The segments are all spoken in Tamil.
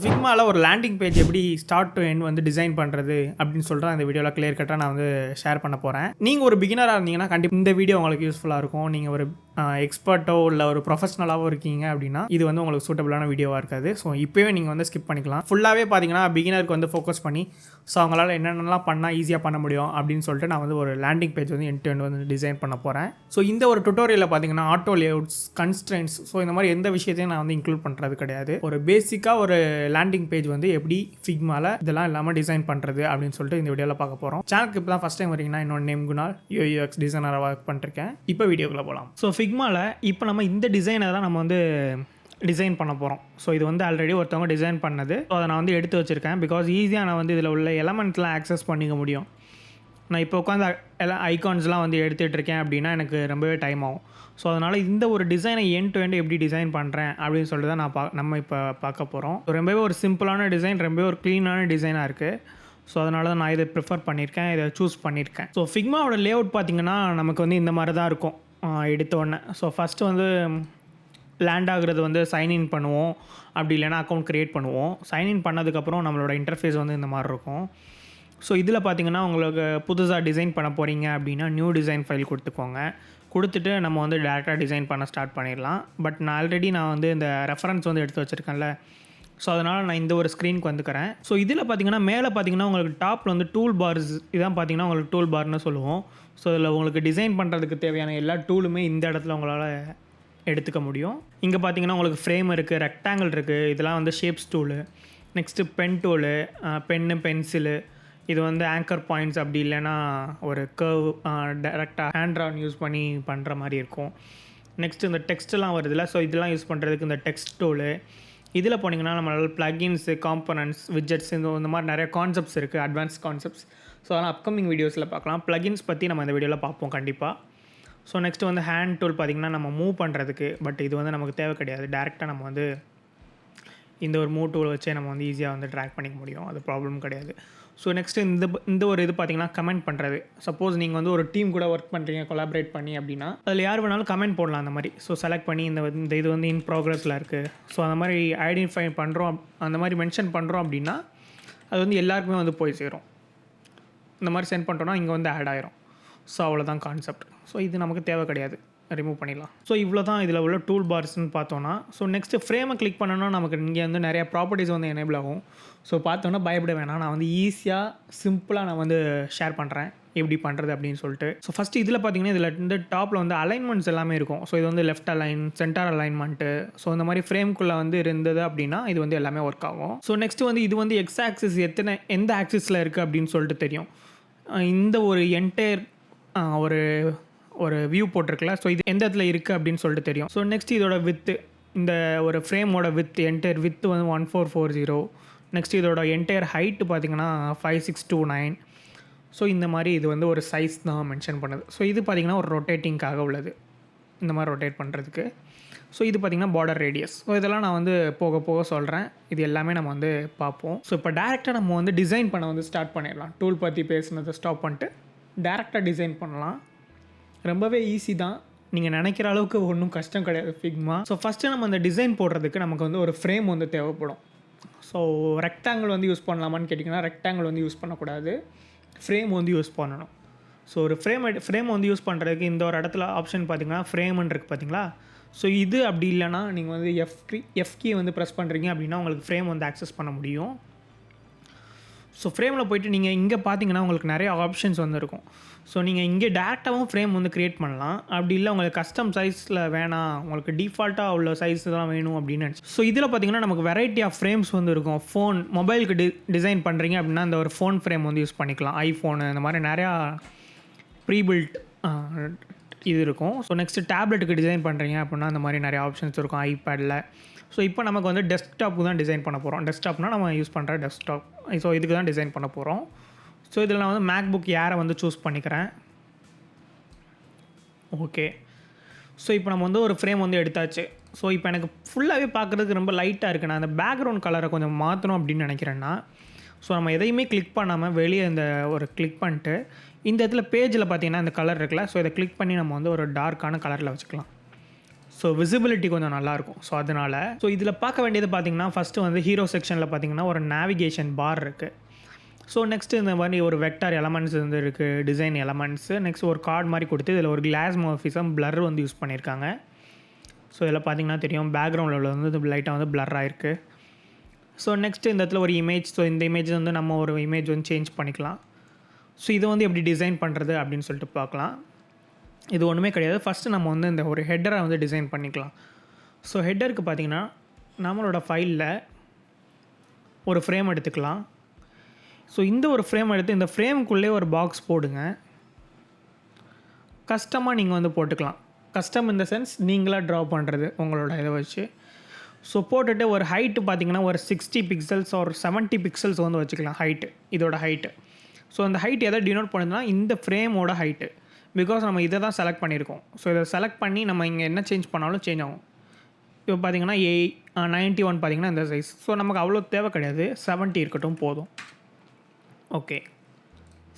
ஃபிக்மால ஒரு லேண்டிங் பேஜ் எப்படி ஸ்டார்ட் டு எண்ட் வந்து டிசைன் பண்ணுறது அப்படின்னு சொல்லிட்டு அந்த வீடியோவில் கிளியர் கட்டாக நான் வந்து ஷேர் பண்ண போகிறேன். நீங்கள் ஒரு பிகினராக இருந்தீங்கன்னா கண்டிப்பாக இந்த வீடியோ உங்களுக்கு யூஸ்ஃபுல்லாக இருக்கும். நீங்கள் ஒரு எக்ஸ்பர்ட்டோ இல்லை ஒரு ப்ரொஃபஷனலாகவோ இருக்கீங்க அப்படின்னா இது வந்து உங்களுக்கு சூட்டபிளான வீடியோவாக இருக்காது. ஸோ இப்போவே நீங்கள் வந்து ஸ்கிப் பண்ணிக்கலாம். ஃபுல்லாகவே பார்த்தீங்கன்னா பிகினருக்கு வந்து ஃபோக்கஸ் பண்ணி ஸோ அவங்களால என்னென்னலாம் பண்ணால் ஈஸியாக பண்ண முடியும் அப்படின்னு சொல்லிட்டு நான் வந்து ஒரு லேண்டிங் பேஜ் வந்து எண்ட் டு எண்ட் வந்து டிசைன் பண்ண போகிறேன். ஸோ இந்த ஒரு டுட்டோரியலில் பார்த்தீங்கன்னா ஆட்டோ லேஅவுட்ஸ், கன்ஸ்ட்ரெயின்ஸ், ஸோ இந்த மாதிரி எந்த விஷயத்தையும் நான் வந்து இன்க்ளூட் பண்ணுறது கிடையாது. ஒரு பேசிக்காக ஒரு லேண்டிங் பேஜ் வந்து எப்படி ஃபிக்மால இதெல்லாம் இல்லாமல் டிசைன் பண்ணுறது அப்படின்னு சொல்லிட்டு இந்த வீடியோவில் பார்க்க போகிறோம். சேனலுக்கு இப்போ தான் ஃபஸ்ட் டைம் வரீங்கன்னா என்னோட நேம் குணால், யூஎக்ஸ் டிசைனராக ஒர்க் பண்ணிருக்கேன். இப்போ வீடியோக்குள்ளே போகலாம். ஸோ ஃபிக்மால இப்போ நம்ம இந்த டிசைனை தான் நம்ம வந்து டிசைன் பண்ண போகிறோம். ஸோ இது வந்து ஆல்ரெடி ஒருத்தவங்க டிசைன் பண்ணது. ஸோ அதை நான் வந்து எடுத்து வச்சுருக்கேன். பிகாஸ் ஈஸியாக நான் வந்து இதில் உள்ள எலமெண்ட்லாம் ஆக்சஸ் பண்ணிக்க முடியும். நான் இப்போ உட்காந்து எல்லாம் ஐகான்ஸ்லாம் வந்து எடுத்துகிட்டு இருக்கேன் அப்படின்னா எனக்கு ரொம்பவே டைம் ஆகும். ஸோ அதனால் இந்த ஒரு டிசைனை எண்ட் டு எண்ட் எப்படி டிசைன் பண்ணுறேன் அப்படின்னு சொல்லிட்டு தான் நம்ம இப்போ பார்க்க போகிறோம். ரொம்பவே ஒரு சிம்பிளான டிசைன், ரொம்பவே ஒரு க்ளீனான டிசைனாக இருக்குது. ஸோ அதனால தான் நான் இதை ப்ரிஃபர் பண்ணியிருக்கேன், இதை சூஸ் பண்ணியிருக்கேன். ஸோ ஃபிக்மாவோட லேஅவுட் பார்த்திங்கன்னா நமக்கு வந்து இந்த மாதிரி தான் இருக்கும் எடுத்தோடனே. ஸோ ஃபஸ்ட்டு வந்து லேண்ட் ஆகுறது வந்து சைன்இன் பண்ணுவோம், அப்படி இல்லைனா அக்கௌண்ட் க்ரியேட் பண்ணுவோம். சைன்இன் பண்ணதுக்கப்புறம் நம்மளோட இன்டர்ஃபேஸ் வந்து இந்த மாதிரி இருக்கும். ஸோ இதில் பார்த்தீங்கன்னா உங்களுக்கு புதுசாக டிசைன் பண்ண போகிறீங்க அப்படின்னா நியூ டிசைன் ஃபைல் கொடுத்துக்கோங்க. கொடுத்துட்டு நம்ம வந்து டேரெக்டாக டிசைன் பண்ண ஸ்டார்ட் பண்ணிடலாம். பட் நான் வந்து இந்த ரெஃபரன்ஸ் வந்து எடுத்து வச்சுருக்கேன்ல, ஸோ அதனால் நான் இந்த ஒரு ஸ்க்ரீனுக்கு வந்துக்கிறேன். ஸோ இதில் பார்த்தீங்கன்னா மேலே பார்த்தீங்கன்னா உங்களுக்கு டாப்பில் வந்து டூல் பார்ஸ், இதான் பார்த்தீங்கன்னா உங்களுக்கு டூல் பார்னு சொல்லுவோம். ஸோ இதில் உங்களுக்கு டிசைன் பண்ணுறதுக்கு தேவையான எல்லா டூலுமே இந்த இடத்துல உங்களால் எடுத்துக்க முடியும். இங்கே பார்த்தீங்கன்னா உங்களுக்கு ஃப்ரேம் இருக்குது, ரெக்டாங்கிள் இருக்குது, இதெல்லாம் வந்து shapes tool. Next pen tool, pen, pencil, இது வந்து ஆங்கர் பாயிண்ட்ஸ், அப்படி இல்லைன்னா ஒரு கர்வ் டேரெக்டாக ஹேண்ட் ட்ரான் யூஸ் பண்ணி பண்ணுற மாதிரி இருக்கும். நெக்ஸ்ட்டு இந்த டெக்ஸ்ட்டெலாம் வருதுல்ல, ஸோ இதெல்லாம் யூஸ் பண்ணுறதுக்கு இந்த டெக்ஸ்ட் டூலு. இதில் போனீங்கன்னா நம்மளால் ப்ளகின்ஸு, காம்பனன்ட்ஸ், விட்ஜெட்ஸ், இந்த மாதிரி நிறைய கான்செப்ட்ஸ் இருக்குது, அட்வான்ஸ் கான்செப்ட்ஸ். ஸோ அதெல்லாம் அப்கமிங் வீடியோஸில் பார்க்கலாம். ப்ளகின்ஸ் பற்றி நம்ம இந்த வீடியோவில் பார்ப்போம் கண்டிப்பாக. ஸோ நெக்ஸ்ட்டு வந்து ஹேண்ட் டூல் பார்த்திங்கன்னா நம்ம மூவ் பண்ணுறதுக்கு, பட் இது வந்து நமக்கு தேவை கிடையாது. டேரெக்டாக நம்ம வந்து இந்த ஒரு மூவ் டூல் வச்சே நம்ம வந்து ஈஸியாக வந்து ட்ராக் பண்ணிக்க முடியும், அது ப்ராப்ளம் கிடையாது. ஸோ நெக்ஸ்ட்டு இந்த ஒரு இது பார்த்திங்கன்னா கமெண்ட் பண்ணுறது. சப்போஸ் நீங்கள் வந்து ஒரு டீம் கூட ஒர்க் பண்ணுறீங்க கொலாபரேட் பண்ணி அப்படின்னா அதில் யார் வேணாலும் கமெண்ட் போடலாம் அந்த மாதிரி. ஸோ செலக்ட் பண்ணி இந்த இது வந்து இன் ப்ராக்ரஸில் இருக்குது, ஸோ அந்த மாதிரி ஐடென்டிஃபை பண்ணுறோம், அந்த மாதிரி மென்ஷன் பண்ணுறோம் அப்படின்னா அது வந்து எல்லாருக்குமே வந்து போய் சேரும். இந்த மாதிரி சென்ட் பண்ணுறோன்னா இங்கே வந்து ஆட் ஆயிரும். ஸோ அவ்வளோதான் கான்செப்ட். ஸோ இது நமக்கு தேவை கிடையாது, ரிமூவ் பண்ணிடலாம். ஸோ இவ்வளோ தான் இதில் உள்ள டூல் பார்ஸ்ன்னு பார்த்தோன்னா. ஸோ நெக்ஸ்ட்டு ஃப்ரேமை கிளிக் பண்ணோன்னா நமக்கு இங்கே வந்து நிறையா ப்ராப்பர்ட்டிஸ் வந்து எனேபிள் ஆகும். ஸோ பார்த்தோன்னா பயப்பட வேணாம், நான் வந்து ஈஸியாக சிம்பிளாக நான் வந்து ஷேர் பண்ணுறேன் எப்படி பண்ணுறது அப்படின்னு சொல்லிட்டு. ஸோ ஃபஸ்ட்டு இதில் பார்த்தீங்கன்னா இதில் இந்த டாப்பில் வந்து அலைன்மெண்ட்ஸ் எல்லாமே இருக்கும். ஸோ இது வந்து left align, centre alignment, so இந்த மாதிரி ஃப்ரேம்குள்ளே வந்து இருந்தது அப்படின்னா இது வந்து எல்லாமே ஒர்க் ஆகும். ஸோ நெக்ஸ்ட்டு வந்து இது வந்து எக்ஸ் ஆக்சிஸ் எந்த ஆக்சிஸில் இருக்குது அப்படின்னு சொல்லிட்டு தெரியும். இந்த ஒரு என்டையர் ஒரு வியூ போட்டிருக்கல, ஸோ இது எந்த இடத்துல இருக்குது அப்படின்னு சொல்லிட்டு தெரியும். ஸோ நெக்ஸ்ட் இதோட வித்து, இந்த ஒரு ஃப்ரேமோட வித் என்டையர் வித்து வந்து 1440. நெக்ஸ்ட் இதோட என்டையர் ஹைட்டு பார்த்திங்கன்னா 5629. ஸோ இந்த மாதிரி இது வந்து ஒரு சைஸ் தான் மென்ஷன் பண்ணுது. ஸோ இது பார்த்திங்கன்னா ஒரு ரொட்டேட்டிங்காக உள்ளது, இந்த மாதிரி ரொட்டேட் பண்ணுறதுக்கு. ஸோ இது பார்த்திங்கன்னா பார்டர் ரேடியஸ். ஸோ இதெல்லாம் நான் வந்து போக போக சொல்கிறேன், இது எல்லாமே நம்ம வந்து பார்ப்போம். ஸோ இப்போ டேரெக்டாக நம்ம வந்து டிசைன் பண்ண வந்து ஸ்டார்ட் பண்ணிடலாம். டூல் பற்றி பேசுனதை ஸ்டாப் பண்ணிட்டு டேரெக்டாக டிசைன் பண்ணலாம். ரொம்பவே ஈஸி தான், நீங்கள் நினைக்கிற அளவுக்கு ஒன்றும் கஷ்டம் கிடையாது ஃபிக்மா. ஸோ ஃபஸ்ட்டு நம்ம அந்த டிசைன் போடுறதுக்கு நமக்கு வந்து ஒரு ஃப்ரேம் வந்து தேவைப்படும். ஸோ ரெக்டாங்கிள் வந்து யூஸ் பண்ணலாமான்னு கேட்டிங்கன்னா ரெக்டாங்கிள் வந்து யூஸ் பண்ணக்கூடாது, ஃப்ரேம் வந்து யூஸ் பண்ணணும். ஸோ ஒரு ஃப்ரேம் வந்து யூஸ் பண்ணுறதுக்கு இந்த ஒரு இடத்துல ஆப்ஷன் பார்த்திங்கன்னா ஃப்ரேம்னு இருக்குது பார்த்தீங்களா. ஸோ இது அப்படி இல்லைனா நீங்கள் வந்து எஃப் கீ வந்து ப்ரெஸ் பண்ணுறீங்க அப்படின்னா உங்களுக்கு ஃப்ரேம் வந்து ஆக்சஸ் பண்ண முடியும். ஸோ ஃப்ரேமில் போய்ட்டு நீங்கள் இங்கே பார்த்தீங்கன்னா உங்களுக்கு நிறைய ஆப்ஷன்ஸ் வந்து இருக்கும். ஸோ நீங்கள் இங்கே டேரெக்டாகவும் ஃப்ரேம் வந்து க்ரியேட் பண்ணலாம். அப்படி இல்லை உங்களுக்கு கஸ்டம் சைஸில் வேணாம், உங்களுக்கு டிஃபால்ட்டாக உள்ள சைஸ் தான் வேணும் அப்படின்னு நினச்சி. ஸோ இதில் பார்த்தீங்கன்னா நமக்கு வெரைட்டி ஆஃப் ஃப்ரேம்ஸ் வந்து இருக்கும். மொபைலுக்கு டிசைன் பண்ணுறீங்க அப்படின்னா இந்த ஒரு ஃபோன் ஃப்ரேம் வந்து யூஸ் பண்ணிக்கலாம். ஐஃபோனு இந்த மாதிரி நிறையா ப்ரீபில்ட் இது இருக்கும். ஸோ நெக்ஸ்ட்டு டேப்லெட்டுக்கு டிசைன் பண்ணுறீங்க அப்படின்னா அந்த மாதிரி நிறைய ஆப்ஷன்ஸ் இருக்கும் ஐபேடில். ஸோ இப்போ நமக்கு வந்து டெஸ்க்டாப்புக்கு தான் டிசைன் பண்ண போகிறோம். டெஸ்க்டாப்னால் நம்ம யூஸ் பண்ணுற டெஸ்க்டாப். ஸோ இதுக்கு தான் டிசைன் பண்ண போகிறோம். ஸோ இதில் நான் வந்து மேக்புக் ஏரை வந்து சூஸ் பண்ணிக்கிறேன். ஓகே, ஸோ இப்போ நம்ம வந்து ஒரு ஃப்ரேம் வந்து எடுத்தாச்சு. ஸோ இப்போ எனக்கு ஃபுல்லாகவே பார்க்குறதுக்கு ரொம்ப லைட்டாக இருக்குது. நான் அந்த பேக்ரவுண்ட் கலரை கொஞ்சம் மாற்றணும் அப்படின்னு நினைக்கிறேன்னா ஸோ நம்ம எதையுமே கிளிக் பண்ணாமல் வெளியே இந்த ஒரு கிளிக் பண்ணிட்டு இந்த இடத்துல பேஜில் பார்த்தீங்கன்னா இந்த கலர் இருக்குல்ல, ஸோ இதை கிளிக் பண்ணி நம்ம வந்து ஒரு டார்க்கான கலரில் வச்சுக்கலாம். ஸோ விசிபிலிட்டி கொஞ்சம் நல்லாயிருக்கும். ஸோ அதனால் இதில் பார்க்க வேண்டியது பார்த்திங்கன்னா ஃபஸ்ட்டு வந்து ஹீரோ செக்ஷனில் பார்த்திங்கன்னா ஒரு நேவிகேஷன் பார் இருக்குது. ஸோ நெக்ஸ்ட்டு இந்த மாதிரி ஒரு வெக்டார் எலமெண்ட்ஸ் வந்து இருக்குது, டிசைன் எலமெண்ட்ஸு. நெக்ஸ்ட் ஒரு கார்டு மாதிரி கொடுத்து இதில் ஒரு கிளாஸ் மார்ஃபிசம் பிளர் வந்து யூஸ் பண்ணியிருக்காங்க. ஸோ இதில் பார்த்திங்கன்னா தெரியும் பேக்ரவுண்டில் வந்து லைட்டாக வந்து பிளர் ஆகிருக்கு. ஸோ நெக்ஸ்ட்டு இந்த இடத்துல ஒரு இமேஜ். ஸோ இந்த இமேஜ் வந்து நம்ம ஒரு இமேஜ் வந்து சேஞ்ச் பண்ணிக்கலாம். ஸோ இது வந்து எப்படி டிசைன் பண்ணுறது அப்படின்னு சொல்லிட்டு பார்க்கலாம். இது ஒன்றுமே கிடையாது. ஃபஸ்ட்டு நம்ம வந்து இந்த ஒரு ஹெட்டரை வந்து டிசைன் பண்ணிக்கலாம். ஸோ ஹெட்டருக்கு பார்த்திங்கன்னா நம்மளோட ஃபைலில் ஒரு ஃப்ரேம் எடுத்துக்கலாம். ஸோ இந்த ஒரு ஃப்ரேம் எடுத்து இந்த ஃப்ரேமுக்குள்ளே ஒரு பாக்ஸ் போடுங்க. கஸ்டமாக நீங்கள் வந்து போட்டுக்கலாம். கஸ்டம் இந்த சென்ஸ் நீங்களாக ட்ரா பண்ணுறது உங்களோட இதை வச்சு. ஸோ போட்டுட்டு ஒரு ஹைட்டு பார்த்திங்கன்னா ஒரு 60 பிக்சல்ஸ் ஒரு 70 பிக்சல்ஸ் வந்து வச்சுக்கலாம் ஹைட்டு, இதோட ஹைட்டு. ஸோ அந்த ஹைட் எதை டினோட் பண்ணுதுன்னா இந்த ஃப்ரேமோட ஹைட்டு. பிகாஸ் நம்ம இதை தான் செலக்ட் பண்ணியிருக்கோம். ஸோ இதை செலக்ட் பண்ணி நம்ம இங்கே என்ன சேஞ்ச் பண்ணாலும் சேஞ்ச் ஆகும். இப்போ பார்த்திங்கன்னா 91 பார்த்திங்கன்னா இந்த சைஸ். ஸோ நமக்கு அவ்வளோ தேவை கிடையாது, 70 இருக்கட்டும் போதும். ஓகே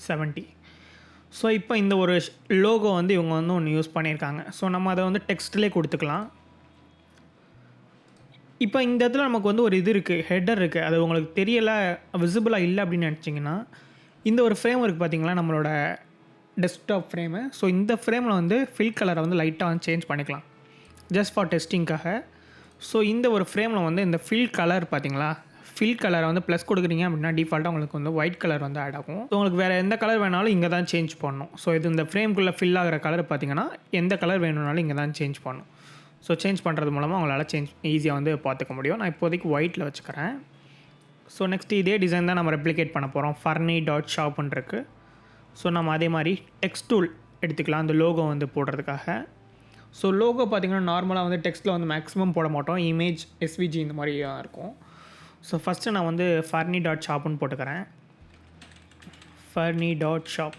70. ஸோ இப்போ இந்த ஒரு லோகோ வந்து இவங்க வந்து ஒன்று யூஸ் பண்ணியிருக்காங்க. ஸோ நம்ம அதை வந்து டெக்ஸ்ட்லேயே கொடுத்துக்கலாம். இப்போ இந்த இடத்துல நமக்கு வந்து ஒரு இது இருக்குது, ஹெட்டர் இருக்குது. அது உங்களுக்கு தெரியலை, விசிபிளாக இல்லை அப்படின்னு நினச்சிங்கன்னா இந்த ஒரு ஃப்ரேம் இருக்குது பார்த்திங்களா, நம்மளோட டெஸ்க்டாப் ஃப்ரேமு. ஸோ இந்த ஃப்ரேமில் வந்து ஃபில் கலரை வந்து லைட்டாக வந்து சேஞ்ச் பண்ணிக்கலாம் ஜஸ்ட் ஃபார் டெஸ்டிங்காக. ஸோ இந்த ஒரு ஃப்ரேமில் வந்து இந்த ஃபில் கலர் பார்த்திங்களா, ஃபில் கலரை வந்து ப்ளஸ் கொடுக்குறீங்க அப்படின்னா டிஃபால்ட்டாக உங்களுக்கு வந்து ஒயிட் கலர் வந்து ஆட் ஆகும். ஸோ உங்களுக்கு வேறு எந்த கலர் வேணாலும் இங்கே தான் சேஞ்ச் பண்ணணும். ஸோ இது இந்த ஃப்ரேம்குள்ளே ஃபில் ஆகிற கலர் பார்த்திங்கன்னா எந்த கலர் வேணும்னாலும் இங்கே தான் சேஞ்ச் பண்ணணும். ஸோ சேஞ்ச் பண்ணுறது மூலமாக உங்களால் ஈஸியாக வந்து பார்த்துக்க முடியும். நான் இப்போதைக்கு ஒயிட்டில் வச்சுக்கிறேன். ஸோ நெக்ஸ்ட்டு இதே டிசைன் தான் நம்ம ரெப்ளிகேட் பண்ண போகிறோம். ferny.shopன்னு இருக்குது. ஸோ நம்ம அதே மாதிரி டெக்ஸ்ட் டூல் எடுத்துக்கலாம் அந்த லோகோ வந்து போடுறதுக்காக. ஸோ லோகோ பார்த்திங்கன்னா நார்மலாக வந்து டெக்ஸ்ட்டில் வந்து மேக்ஸிமம் போட மாட்டோம், இமேஜ் எஸ்விஜி இந்த மாதிரி இருக்கும். ஸோ ஃபஸ்ட்டு நான் வந்து ferny.shopன்னு போட்டுக்கிறேன். ferny.shop.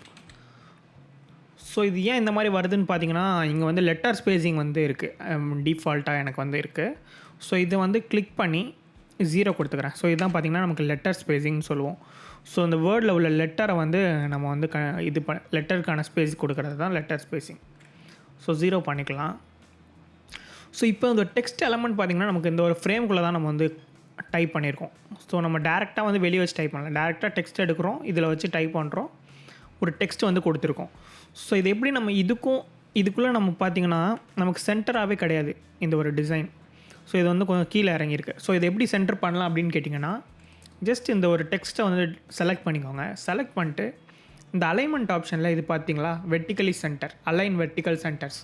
ஸோ இது ஏன் இந்த மாதிரி வருதுன்னு பார்த்தீங்கன்னா இங்கே வந்து லெட்டர் ஸ்பேஸிங் வந்து இருக்குது, டிஃபால்ட்டாக எனக்கு வந்து இருக்குது. ஸோ இதை வந்து கிளிக் பண்ணி 0 கொடுத்துக்கிறேன். ஸோ இதுதான் பார்த்திங்கன்னா நமக்கு லெட்டர் ஸ்பேஸிங்னு சொல்லுவோம். ஸோ இந்த வேர்டில் உள்ள லெட்டரை வந்து நம்ம வந்து லெட்டருக்கான ஸ்பேஸ் கொடுக்கறது தான் லெட்டர் ஸ்பேஸிங். ஸோ 0 பண்ணிக்கலாம். ஸோ இப்போ இந்த டெக்ஸ்ட் எலமெண்ட் பார்த்திங்கன்னா நமக்கு இந்த ஒரு ஃப்ரேம்குள்ளே தான் நம்ம வந்து டைப் பண்ணியிருக்கோம். ஸோ நம்ம டேரெக்டாக வந்து வெளியே வச்சு டைப் பண்ணலாம். டேரெக்டாக டெக்ஸ்ட் எடுக்கிறோம், இதில் வச்சு டைப் பண்ணுறோம், ஒரு டெக்ஸ்ட் வந்து கொடுத்துருக்கோம். ஸோ இது எப்படி நம்ம இதுக்குள்ளே நம்ம பார்த்திங்கன்னா நமக்கு சென்டராகவே கிடையாது இந்த ஒரு டிசைன். ஸோ இது வந்து கொஞ்சம் கீழே இறங்கியிருக்கு. ஸோ இதை எப்படி சென்டர் பண்ணலாம் அப்படின்னு கேட்டிங்கன்னா ஜஸ்ட் இந்த ஒரு டெக்ஸ்ட்டை வந்து செலக்ட் பண்ணிக்கோங்க. செலக்ட் பண்ணிட்டு இந்த அலைன்மெண்ட் ஆப்ஷனில் இது பார்த்திங்களா vertically centre, align vertical centres.